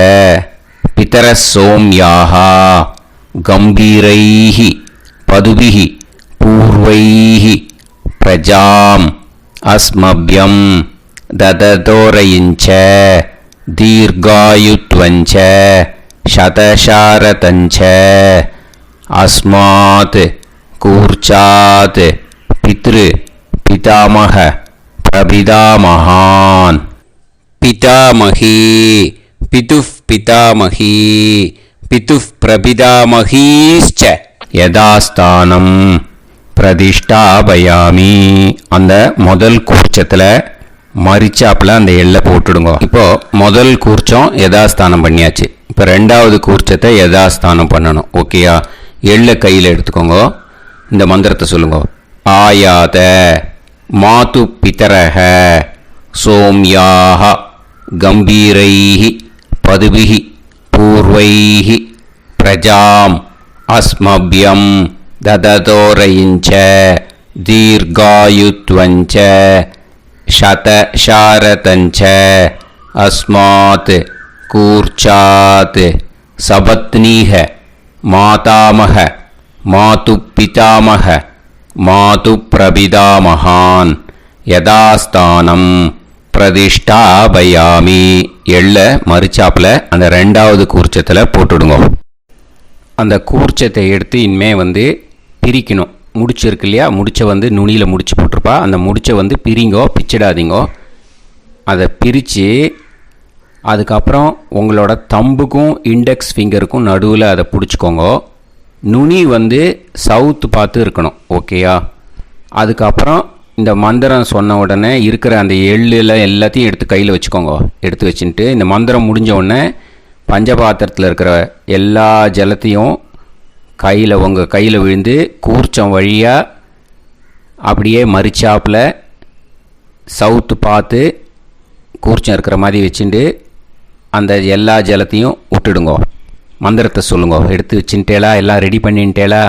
A: பிதர சோம்யாஹா கம்பீரைஹி பதுபிஹி பூர்வைஹி பிரஜாம் அஸ்மப்யம் தததோரயிஞ்ச தீர்காயுத்வஞ்ச சதசாரதஞ்ச அஸ்மாத் கூர்ச்சாத் பித்ரு பிதாமக பிரபிதாமகான் பிதாமகி பிதுஃப் பிதாமகி பிதுஃப் பிரபிதாமகீஷ்ச யதாஸ்தானம் பிரதிஷ்டாபயாமி. அந்த முதல் கூர்ச்சத்தில் மரிச்சாப்பில் அந்த எல்லை போட்டுடுங்க. இப்போது முதல் கூர்ச்சம் யதாஸ்தானம் பண்ணியாச்சு. இப்போ ரெண்டாவது கூர்ச்சத்தை யதாஸ்தானம் பண்ணணும். ஓகேயா? எள்ளை கையில் எடுத்துக்கோங்க. இந்த மந்திரத்தை சொல்லுங்க. ஆயாத மாது பிதரஹ சோம்யாஹ கம்பீரைஹி பதுபிஹி பூர்வைஹி பிரஜாம் அஸ்மப்யம் தததோரயிஞ்ச தீர்காயுத்வஞ்ச சதசாரதஞ்ச அஸ்மாத் கூர்ச்சாத் சபத்னீஹ மாதாமஹ மாது பிதாமஹ மாது பிரபிதாமகான் யதாஸ்தானம் பிரதிஷ்டாபயாமி. எள்ள மரிச்சாப்பில் அந்த ரெண்டாவது கூர்ச்சத்தில் போட்டுடுங்க. அந்த கூர்ச்சத்தை எடுத்து இனிமே பிரிக்கணும். முடிச்சு இருக்கு இல்லையா? முடிச்சை நுனியில் முடிச்சு போட்டிருப்பா. அந்த முடிச்சை பிரிங்கோ, பிச்சிடாதீங்கோ. அதை பிரித்து அதுக்கப்புறம் உங்களோட தம்புக்கும் இண்டெக்ஸ் ஃபிங்கருக்கும் நடுவில் அதை பிடிச்சிக்கோங்க. நுனி சவுத்து பார்த்து இருக்கணும். ஓகேயா? அதுக்கப்புறம் இந்த மந்திரம் சொன்ன உடனே இருக்கிற அந்த எள்ளில் எல்லாத்தையும் எடுத்து கையில் வச்சுக்கோங்க. எடுத்து வச்சுட்டு இந்த மந்திரம் முடிஞ்ச உடனே பஞ்சபாத்திரத்தில் இருக்கிற எல்லா ஜலத்தையும் உங்கள் கையில் விழுந்து கூர்ச்சம் வழியாக அப்படியே மரிச்சாப்பில் சவுத்து பார்த்து கூர்ச்சம் இருக்கிற மாதிரி வச்சுட்டு அந்த எல்லா ஜலத்தையும் விட்டுடுங்க. மந்திரத்தை சொல்லுங்க. எடுத்து வச்சுட்டேலா? எல்லாம் ரெடி பண்ணிட்டேலா?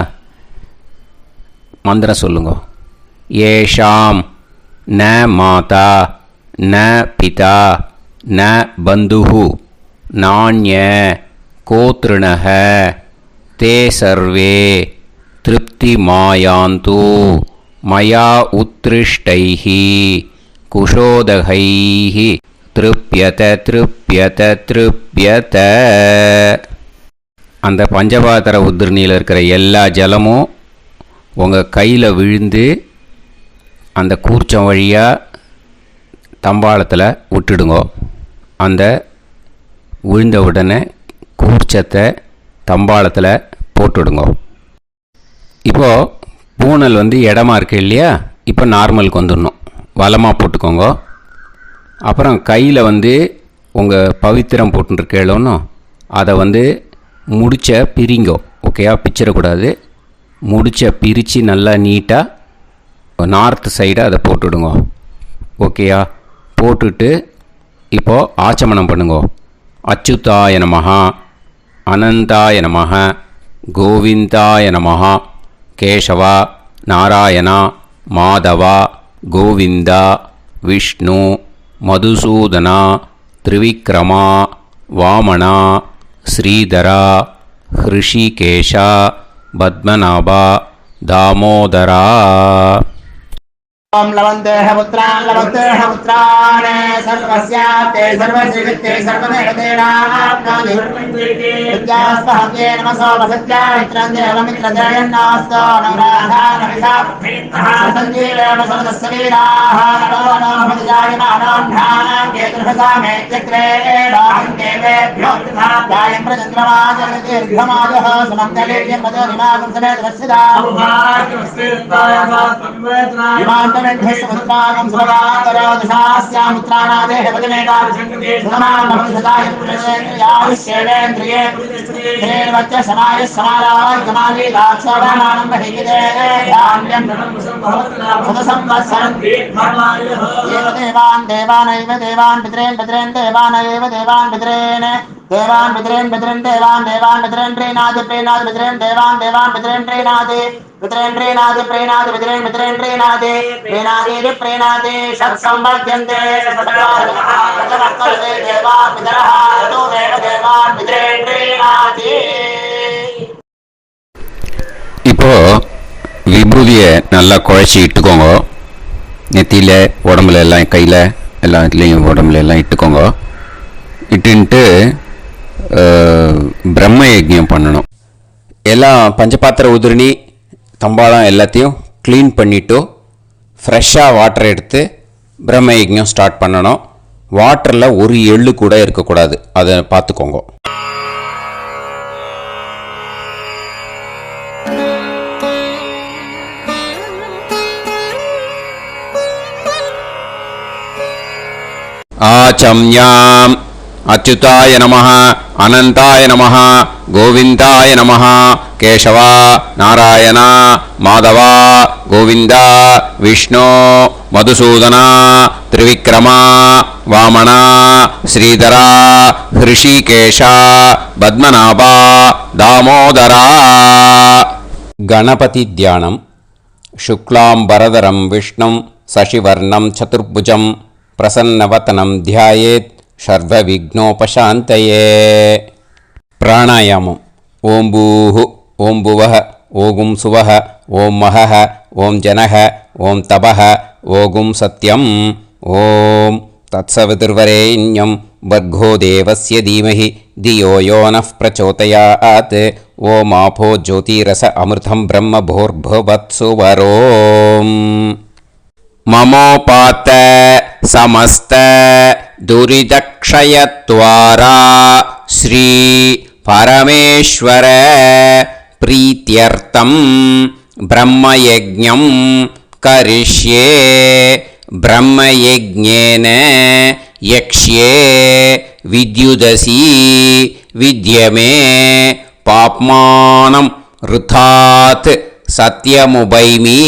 A: மந்திரம் சொல்லுங்க. ஏஷாம் ந மாதா ந பிதா ந பந்துஹு நாண்ய கோத்ருணஹ தே சர்வே திருப்தி மாயாந்து மயா உத்ருஷ்டைஹி குஷோதகைஹி திருப்யத திருப்யத திருப்யத. அந்த பஞ்சபாத்திர உதிர்ணியில் இருக்கிற எல்லா ஜலமும் உங்கள் கையில் விழுந்து அந்த கூர்ச்சம் வழியாக தம்பாளத்தில் விட்டுடுங்க. அந்த விழுந்த உடனே கூர்ச்சத்தை தம்பாளத்தில் போட்டுடுங்க. இப்போது பூனல் இடமா இருக்கு இல்லையா, இப்போ நார்மலுக்கு வந்துடணும். வலமாக போட்டுக்கோங்க. அப்புறம் கையில் உங்கள் பவித்திரம் போட்டுருக்கேளோன்னு அதை முடிச்ச பிரிங்கோ. ஓகேயா, பிச்சிடக்கூடாது. முடிச்ச பிரித்து நல்லா நீட்டாக நார்த் சைடை அதை போட்டுடுங்க. ஓகேயா, போட்டுட்டு இப்போது ஆச்சமனம் பண்ணுங்க. அச்சுதாய நமஹ, அனந்தாய நமஹ, கோவிந்தாய நமஹ, கேசவா, நாராயணா, மாதவா, கோவிந்தா, விஷ்ணு, மதுசூதனா, திரிவிக்ரமா, வாமனா, ஸ்ரீதரா, ஹிருஷிகேஷா, பத்மநாபா, தாமோதரா.
D: ओम लवन्तेह पुत्रान् लवन्तेह पुत्रान् सर्वस्याप्ते सर्वश्रीकृत्ये सर्वदेवतेनाप्नोति विद्यास्पहव्ये नमसो वसत्यामित्रं देवमित्रजयन्नास्तो नवराधानविषाप्तः सञ्जीवेम सर्वस्वीराः नमो नमोऽजायमानां केतुर्हसामेत्यग्रे बाहं देवेभ्यो ध्यायं प्रचन्द्रमाजर्दीर्घमाजः सुमङ्गलेर्यन्मदोनिमागं समेतरस्यदा ेभ्यस्तमुद्रागं सुभगान्तरोदशास्यामुत्राणादेह पदमेकाभिषङ्कृते सुमानमनुषदायुष्येवेन्द्रिये श्रेर्वच्च समायः समाराय कमाली दाक्षोभामानं बहिगिते धान्यं सदसंवत्सरं देवान् देवान् पितॄन् पितॄन् देवानैव देवान् पितॄन् देवान् पितॄन् पितॄन् देवान् देवान् पितॄन् प्रीणाति प्रीणाति पितॄन् देवान् देवान् पितॄन् प्रीणाति पितॄन् प्रीणाति प्रीणाति पितॄन् पितॄन् प्रीणाति प्रीणाति प्रीणाति षट्संवर्ध्यन्ते देवान् पितरः तो देवान् पितॄन् प्रीणाति.
A: இப்போ விபூதியை நல்லா குழச்சி இட்டுக்கோங்க. நெத்தியில், உடம்புல எல்லாம், கையில் எல்லாம் இதுலேயும் உடம்புல எல்லாம் இட்டுக்கோங்க. இட்டுன்ட்டு பிரம்ம யஜ்ஞம் பண்ணணும். எல்லாம் பஞ்சபாத்திர உதிரணி தம்பாளம் எல்லாத்தையும் க்ளீன் பண்ணிவிட்டு ஃப்ரெஷ்ஷாக வாட்டர் எடுத்து பிரம்ம யஜ்ஞம் ஸ்டார்ட் பண்ணணும். வாட்டரில் ஒரு எள்ளு கூட இருக்கக்கூடாது, அதை பார்த்துக்கோங்க. ஆச்சம்யாம் அச்சுதாய நமஹ, அனந்தாய நமஹ, கோவிந்தாய நமஹ, கேசவா, நாராயணா, மாதவா, கோவிந்தா, விஷ்ணு, மதுசூதனா, திரிவிக்ரமா, வாமனா, ஸ்ரீதரா, ஹிருஷிகேஷா, பத்மநாபா, தாமோதரா. கணபதி தியானம். சுக்லாம்பரதரம் விஷ்ணும் சசிவர்ணம் சதுர்புஜம் பிரசன்னவதனம் தியாயேத் சர்வவிக்னோபசாந்தயே. பிராணாயாமம். ஓம் பூஹு, ஓம் புவஹ, ஓகும் சுவஹ, ஓம் மஹஹ, ஓம் ஜனஹ, ஓம் தபஹ, ஓகும் சத்யம். ஓம் தத்சவிதுர்வரேண்யம் வர்கோ தேவஸ்ய தீமஹி தியோ யோ நः பிரச்சோதயாத். ஓம் ஆபோ ஜோதிரஸ அமிர்தம் பிரம்ம போர்புவத்சு வரோம். மமோபாத்த சமஸ்த துரிதக்ஷயத்வாரா ஸ்ரீ பரமேஸ்வர பிரீத்யர்த்தம் பிரம்மயஜ்ஞம் கரிஷ்யே. பிரம்மயஜ்ஞேன யக்ஷ்யே வித்யுதசி வித்யமே பாப்மானம் ருதாத் சத்யமுபைமி.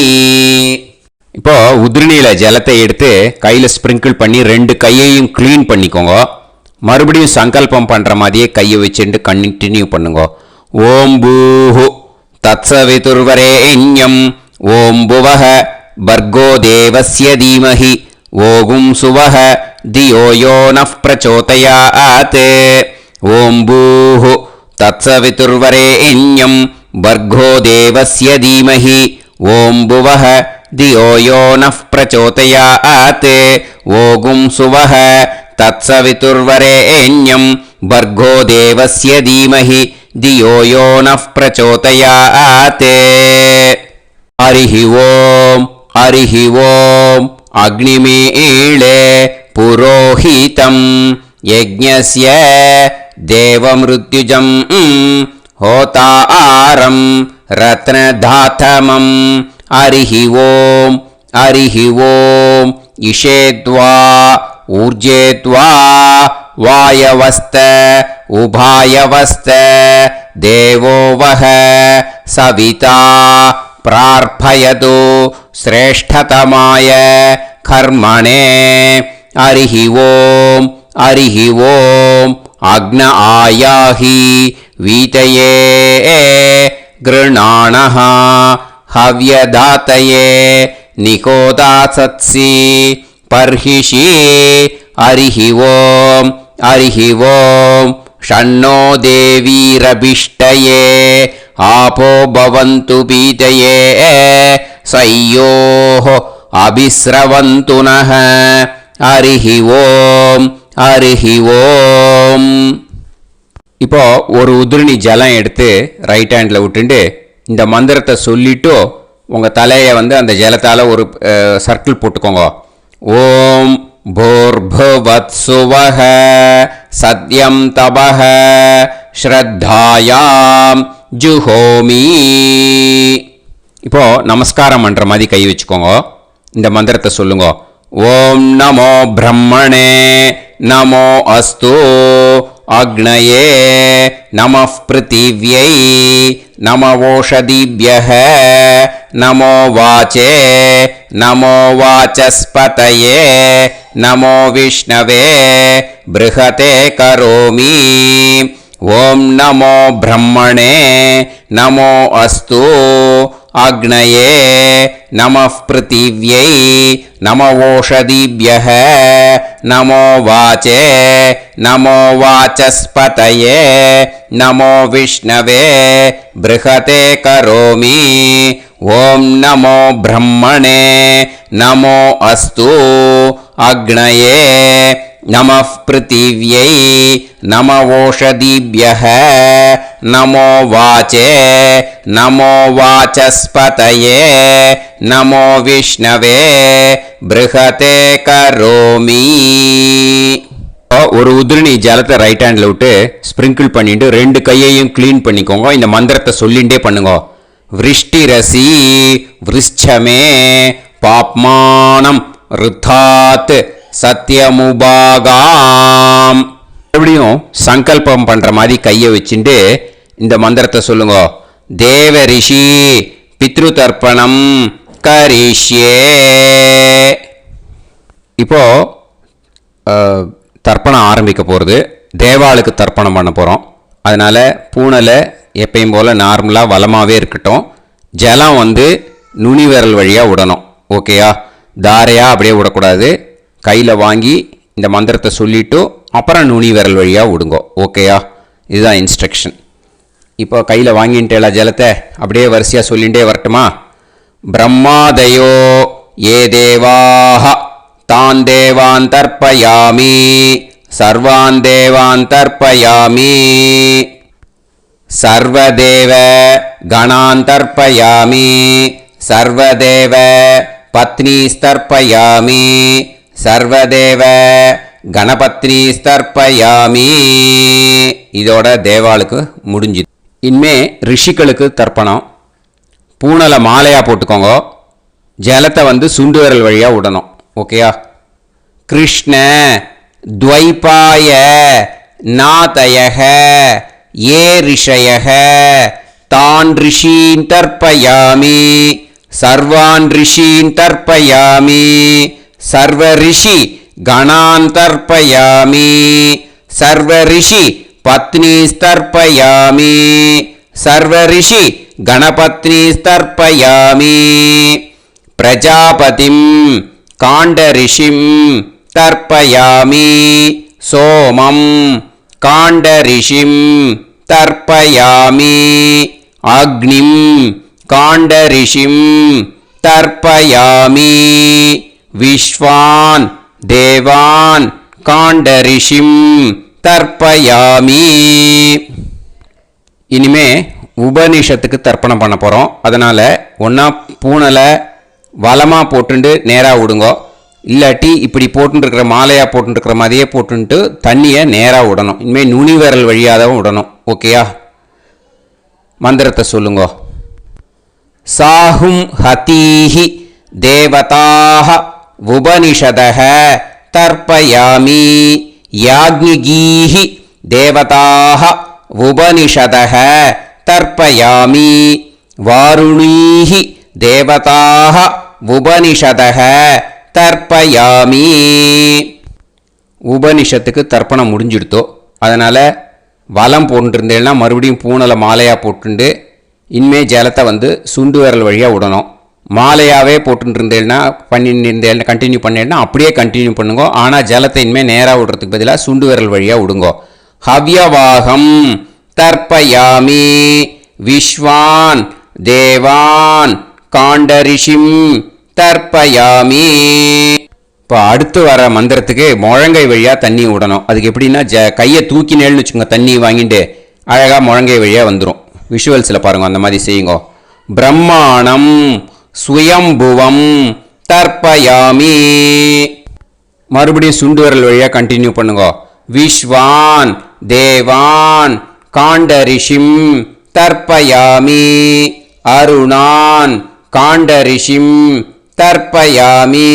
A: இப்போ உதிரணியில் ஜலத்தை எடுத்து கையில் ஸ்ப்ரிங்கிள் பண்ணி 2 கையையும் க்ளீன் பண்ணிக்கோங்க. மறுபடியும் சங்கல்பம் பண்ணுற மாதிரியே கையை வச்சுட்டு கண்டினியூ பண்ணுங்க. ஓம் பூஹு தத்சவிதுர்வரேண்யம் ஓம் புவஹ பர்கோ தேவஸ்ய தீமஹி ஓகும் சுவஹ தியோ யோ நः பிரச்சோதயாத். ஓம் பூஹு தத்சவிதுர்வரேண்யம் பர்கோ தேவஸ்ய தீமஹி ஓம் புவஹ தியோ யோ நः பிரச்சோதயாத். ஓகும் சுவஹ தத்சவிதுர்வரேண்யம் பர்கோ தேவஸ்ய தீமஹி தியோ யோ நः பிரச்சோதயாத்.
C: हरिः ओम् अग्निमीळे पुरोहितं यज्ञस्य देवमृत्युजं होतारं रत्नधातमं हरिः ओम् इषेद्वा ऊर्जेद्वा वायवस्त उभायवस्त देवो वः सविता प्रार्थयतु श्रेष्ठतमाय कर्मणे हरिः ओम् अग्न आयाहि वीतये गृणाणः हव्यदातये निकोदासत्सि पर्हिषि हरिः ओम् षण्णो देवीरभिष्टये आपो भवन्तु पीतये सय्योः अभिस्रवन्तु नः हरिः ओम् இப்போ ஒரு உதிரணி ஜலம் எடுத்து ரைட் ஹேண்டில் விட்டுண்டு இந்த மந்திரத்தை சொல்லிட்டு உங்கள் தலையை அந்த ஜலத்தால் ஒரு சர்க்கிள் போட்டுக்கோங்க. ஓம் भूर्भुवत्सुवः सत्यं तपः ஸ்ரத்தாயாம் ஜுஹோமி. இப்போ நமஸ்காரம் பண்ணுற மாதிரி கை வச்சுக்கோங்க. இந்த மந்திரத்தை சொல்லுங்க. ஓம் நமோ பிரம்மணே நமோ அஸ்து அக்னயே நமः பிருத்திவ்யை நம ஓஷதிभ्यः நமோ வாச்சே நமோ வாசஸ்பதயே நமோ விஷ்ணவே ப்ருஹதே கரோமி. ஓம் நமோ பிரம்மணே நமோ அஸ்து அக்னயே நமः பிருத்திவ்யை நம ஓஷதிभ्यः நமோ வாச்சே நமோ வாசஸ்பதயே நமோ விஷ்ணவே ப்ருஹதே கரோமி. ஓம் நமோ பிரம்மணே நமோ அஸ்து அக்னயே நமः பிருத்திவ்யை நம ஓஷதிभ्यः நமோ வாச்சே நமோ வாசஸ்பதயே நமோ விஷ்ணவே ப்ருஹதே கரோமி. ஒரு உதிரணி ஜலத்தை ரைட் ஹேண்டில் விட்டு ஸ்ப்ரிங்கிள் பண்ணிட்டு ரெண்டு கையையும் க்ளீன் பண்ணிக்கோங்க. இந்த மந்திரத்தை சொல்லிகிட்டே பண்ணுங்க. விருஷ்டிரசி விருஷ்சமே பாப்மானம் ருத்தாத் சத்யமுபாகாம். எப்படியும் சங்கல்பம் பண்ற மாதிரி கையை வச்சுட்டு இந்த மந்திரத்தை சொல்லுங்க. தேவ ரிஷி பித்ரு தர்ப்பணம் கரிஷ்யே. இப்போ தர்ப்பணம் ஆரம்பிக்க போகிறது. தேவாளுக்கு தர்ப்பணம் பண்ண போகிறோம். அதனால் பூனலை எப்பயும் போல் நார்மலாக வளமாகவே இருக்கட்டும். ஜலம் நுனி விரல் வழியாக விடணும். ஓகேயா? தாரையாக அப்படியே விடக்கூடாது. கையில் வாங்கி இந்த மந்திரத்தை சொல்லிவிட்டு அப்புறம் நுனி விரல் வழியாக விடுங்கோ. ஓகேயா? இதுதான் இன்ஸ்ட்ரக்ஷன். இப்போ கையில் வாங்கிட்டேல ஜலத்தை அப்படியே வரிசையாக சொல்லிகிட்டே வரட்டுமா? பிரம்மாதயோ ஏ தேவாஹ தான் தேவான் தர்ப்பயாமி சர்வான் தேவான் தர்ப்பயாமி சர்வதேவ கணான் தர்ப்பயாமி சர்வதேவ பத்னீஸ்தர்ப்பயாமி சர்வதேவ கணபத்னீஸ்தர்ப்பயாமி. இதோட தேவாளுக்கு முடிஞ்சுது. இனிமே ரிஷிகளுக்கு தர்ப்பணம். பூனலை மாலையாக போட்டுக்கோங்க. ஜலத்தை சுண்டு விரல் வழியாக விடணும். ஓகேயா? கிருஷ்ண துவைபாய நாதயக ஏ ரிஷயக தான் ரிஷீன் தர்ப்பயாமி சர்வான் ரிஷீன் தர்ப்பயாமி சர்வ ரிஷி கணான் தர்ப்பயாமி சர்வ ரிஷி பத்னீஸ்தர்ப்பயாமி சர்வ ரிஷி கணபத்னீஸ்தர்ப்பயாமி பிரஜாபதிம் காண்டரிஷிம் தர்ப்பயாமி சோமம் காண்டரிஷிம் தர்ப்பயாமி அக்னிம் காண்டரிஷிம் தர்ப்பயாமி விஸ்வான் தேவான் காண்டரிஷிம் தர்ப்பயாமி. இனிமே உபனிஷத்துக்கு தர்ப்பணம் பண்ண போகிறோம். அதனால் ஒன்றா பூனலை வலமாக போட்டுண்டு நேராக விடுங்கோ, இல்லாட்டி இப்படி போட்டுருக்கிற மாலையாக போட்டுருக்கிற மாதிரியே போட்டுன்ட்டு தண்ணியை நேராக விடணும். இனிமேல் நுனி விரல் வழியாக தான் விடணும். ஓகேயா? மந்திரத்தை சொல்லுங்கோ. சாஹும் ஹதீஹி தேவதாக உபனிஷதஹ தர்ப்பயாமி யாக்ஞிகீஹி தேவதாக உபனிஷதஹ தர்ப்பயாமி வாருணீஹி தேவதாக உபனிஷதஹ தர்ப்பயாமி. உபனிஷத்துக்கு தர்ப்பணம் முடிஞ்சிடுத்தோ, அதனால் வலம் போட்டுருந்தேன்னா மறுபடியும் பூனலை மாலையாக போட்டுண்டு இனிமே ஜலத்தை வந்து சுண்டு விரல் வழியாக விடணும். மாலையாகவே போட்டுருந்தேன்னா பண்ணிருந்தேன் கண்டினியூ பண்ணேன்னா அப்படியே கண்டினியூ பண்ணுங்க. ஆனால் ஜலத்தை இனிமேல் நேராக விடுறதுக்கு பதிலாக சுண்டு விரல் வழியாக விடுங்கோ. ஹவ்யவாகம் தர்ப்பயாமி விஸ்வான் தேவான் காண்டரிஷிம் தர்ப்பயாமி. இப்போ அடுத்து வர மந்திரத்துக்கு முழங்கை வழியாக தண்ணி விடணும். அதுக்கு எப்படின்னா கையை தூக்கினேன்னு வச்சுக்கோங்க, தண்ணி வாங்கிட்டு அழகாக முழங்கை வழியாக வந்துடும். விஷுவல்ஸில் பாருங்க, அந்த மாதிரி செய்யுங்க. பிரம்மாணம் சுயம்புவம் தர்ப்பயாமி. மறுபடியும் சுண்டு விரல் வழியாக கண்டினியூ பண்ணுங்க. விஸ்வான் தேவான் காண்டரிஷிம் தர்ப்பயாமி அருணான் காண்டரிஷிம் தர்ப்பயாமி.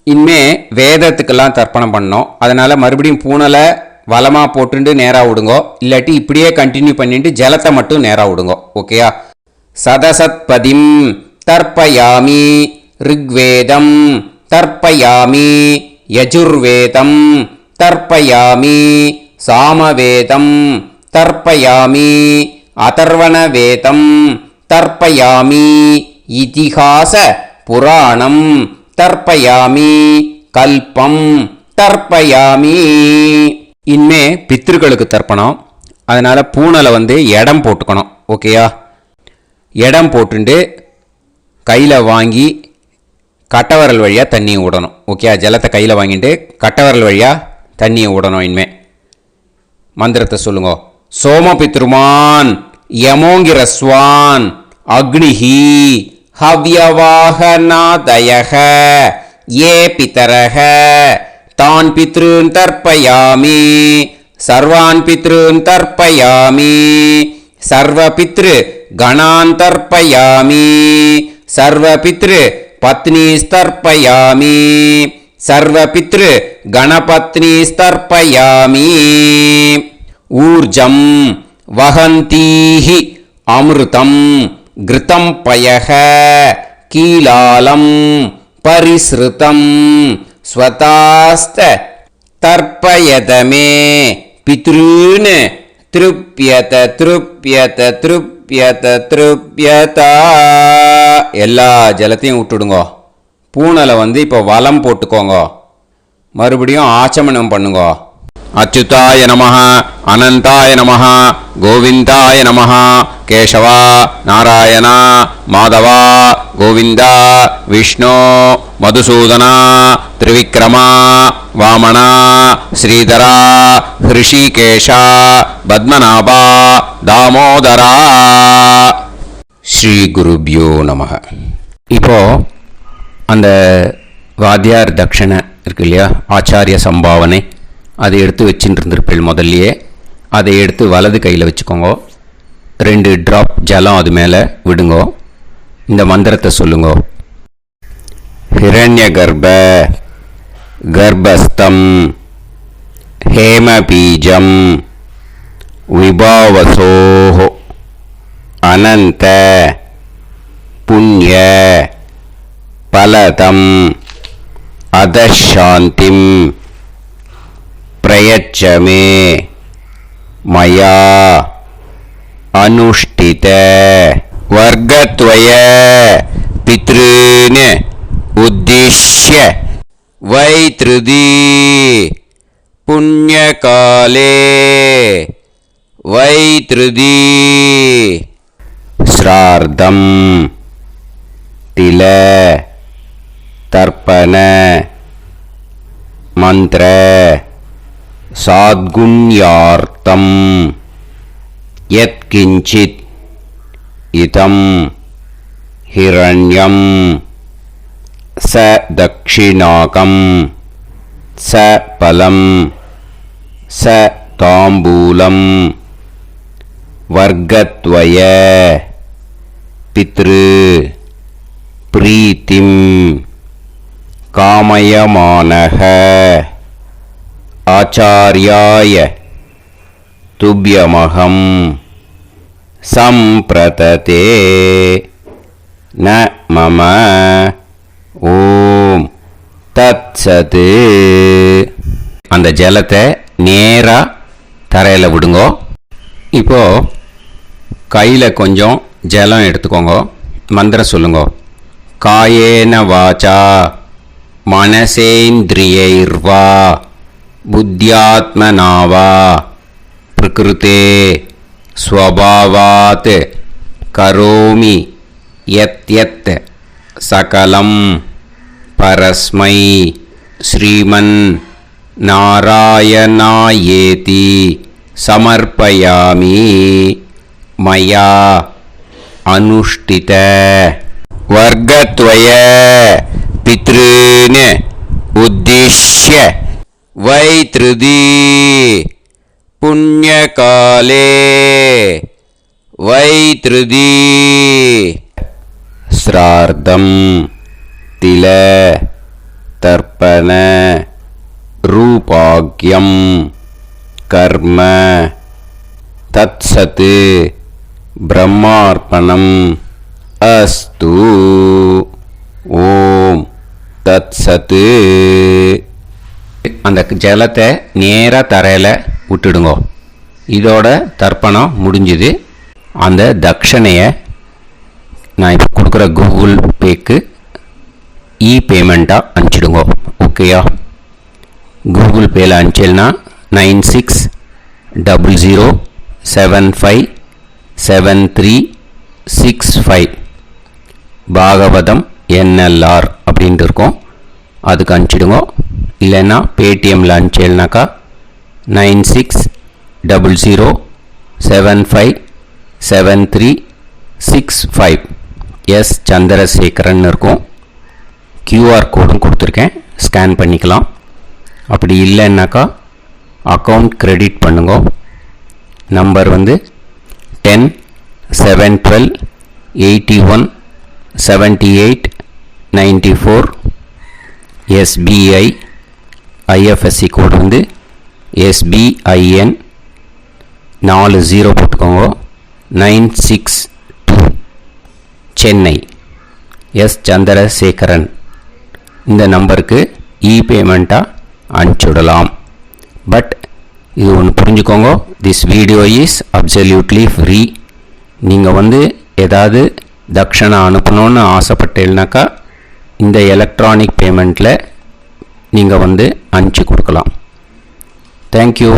C: இனிமே வேதத்துக்கெல்லாம் தர்ப்பணம் பண்ணோம். அதனால் மறுபடியும் பூனலை வலமாக போட்டுண்டு நேராக விடுங்கோ, இல்லாட்டி இப்படியே கண்டினியூ பண்ணிட்டு ஜலத்தை மட்டும் நேராக விடுங்கோ. ஓகேயா? சதசத்பதிம் தர்ப்பயாமி ரிக்வேதம் தர்ப்பயாமி யஜுர்வேதம் தர்ப்பயாமி சாமவேதம் தர்ப்பயாமி அதர்வணவேதம் தர்ப்பயாமி இதிகாச புராணம் தர்ப்பயாமி கல்பம் தர்ப்பயாமி. இனிமே பித்ருக்களுக்கு தர்ப்பணம். அதனால் பூனலை வந்து இடம் போட்டுக்கணும். ஓகேயா? இடம் போட்டுண்டு கையில் வாங்கி கட்டவரல் வழியாக தண்ணியை விடணும். ஓகே? ஜலத்தை கையில் வாங்கிட்டு கட்டவரல் வழியாக தண்ணியை விடணும். இனிமே மந்திரத்தை சொல்லுங்க. சோமபித்ருமான் யமோங்கிரஸ்வான் அக்னிஹி ஹவ்யவாகநாதயக ஏ பிதரக தான் பித்ருன் தர்ப்பயாமி சர்வான் பித்ருன் தர்ப்பயாமி சர்வபித்ரு கணான் தர்ப்பயாமி சர்வபித்ரு பத்னிஸ்தர்ப்பயாமி சர்வபித்ரு கணபத்னிஸ்தர்ப்பயாமி. ஊர்ஜம் வஹந்தீஹி அமிர்தம் கிருதம் பயக கீலாலம் பரிஸ்ருதம் ஸ்வதாஸ்த தர்ப்பயதமே பித்ருன் திருப்யத திருப்யத திருப்யத திருப்யதா. எல்லா ஜலத்தையும் விட்டுடுங்கோ. பூனலை வந்து இப்போ வலம் போட்டுக்கோங்க. மறுபடியும் ஆச்சமனம் பண்ணுங்க. அச்சுதாய நமஹ அனந்தாய நமஹ கோவிந்தாய நமஹ கேசவா நாராயணா மாதவா கோவிந்தா விஷ்ணு மதுசூதனா திரிவிக்ரமா வாமனா ஸ்ரீதரா ஹிருஷிகேஷா பத்மநாபா தாமோதரா. ஸ்ரீ குருப்யோ நமஹ. இப்போ அந்த வாத்தியார் தட்சணை இருக்கு இல்லையா, ஆச்சாரிய சம்பாவனை, அதை எடுத்து வச்சுட்டு இருந்திருப்பேன் முதல்லையே. அதை எடுத்து வலது கையில் வச்சுக்கோங்க. 2 ட்ராப் ஜலம் அது மேலே விடுங்கோ. இந்த மந்திரத்தை சொல்லுங்கோ. ஹிரண்ய கர்ப்ப கர்ப்பஸ்தம் ஹேமபீஜம் விபாவசோஹோ அனந்த புண்ணிய பலதம் அதசாந்திம் பிரயச்சமே மயா அனுஷ்டித வர்க்கத்வய பித்ருன் உத்திஷ்ய வைத்ருதி புண்ணியகாலே வைத்ருதி ஸ்ரார்த்தம் தில தர்ப்பண மந்திர சாத்குண்யார்த்தம் யத்கிஞ்சித் இதம் ஹிரண்யம் ச தக்ஷிணாகம் ச பலம் ச தாம்பூலம் வர்க்கத்வய பித்ரு பிரீத்திம் காமயமானஹ ஆச்சார்யாய துப்யமகம் சம்பிரததே ந மம ஓம் தத்சத். அந்த ஜலத்தை நேராக தரையில் விடுங்கோ. இப்போது கையில் கொஞ்சம் ஜலம் எடுத்துக்கோங்க. மந்திரம் சொல்லுங்க. காயேன வாச்சா மனசேந்திரியைர்வா புத்தியாத்மனாவா பிரகிருதே ஸ்வபாவாத் கரோமி யத் யத் சகலம் பரஸ்மை ஸ்ரீமன் நாராயணாயேதி சமர்ப்பயாமி மயா அனுஷ்டித வர்க்கத்வய பித்ருன் உத்திஷ்ய வைத்ருதி புண்ணியகாலே வைத்ருதி ஸ்ரார்த்தம் தில தர்ப்பண ரூபாக்யம் கர்ம தத்சத் பிரம்மார்ப்பணம் அஸ்து. ஓம் தத்சத். அந்த ஜலத்தை நேராக தரையில் விட்டுடுங்க. இதோட தர்ப்பணம் முடிஞ்சுது. அந்த தட்சணையை நான் இப்போ கொடுக்குற கூகுள் பேக்கு பேமெண்ட்டாக அனுப்பிச்சிடுங்க. ஓகேயா? கூகுள் பேயில் அனுப்பிச்சல்னா 9600757365 பாகவதம் NLR அப்படின்ட்டு இருக்கோம். அதுக்கு அனுப்பிச்சிடுங்க. இல்லைன்னா பேடிஎம்மில் அனுப்பிச்சல்னாக்கா 9600757365 எஸ் சந்திரசேகரன் இருக்கும். QR கோடும் கொடுத்துருக்கேன், ஸ்கேன் பண்ணிக்கலாம். அப்படி இல்லைன்னாக்கா அக்கௌண்ட் கிரெடிட் பண்ணுங்க. நம்பர் வந்து 10-7-12-81-78-94. SBI IFSC கோடு வந்து SBIN 40 போட்டுக்கோங்க. 962 சென்னை. எஸ் சந்திரசேகரன். இந்த நம்பருக்கு பேமெண்ட்டாக அனுப்பிச்சுடலாம். பட் இது ஒன்று புரிஞ்சுக்கோங்க, this video is absolutely free. நீங்கள் வந்து ஏதாவது தட்சணை அனுப்பணும்னு ஆசைப்பட்டீங்கன்னாக்கா இந்த எலக்ட்ரானிக் பேமெண்ட்டில் நீங்கள் வந்து அனுப்பிச்சி கொடுக்கலாம். தேங்க்யூ.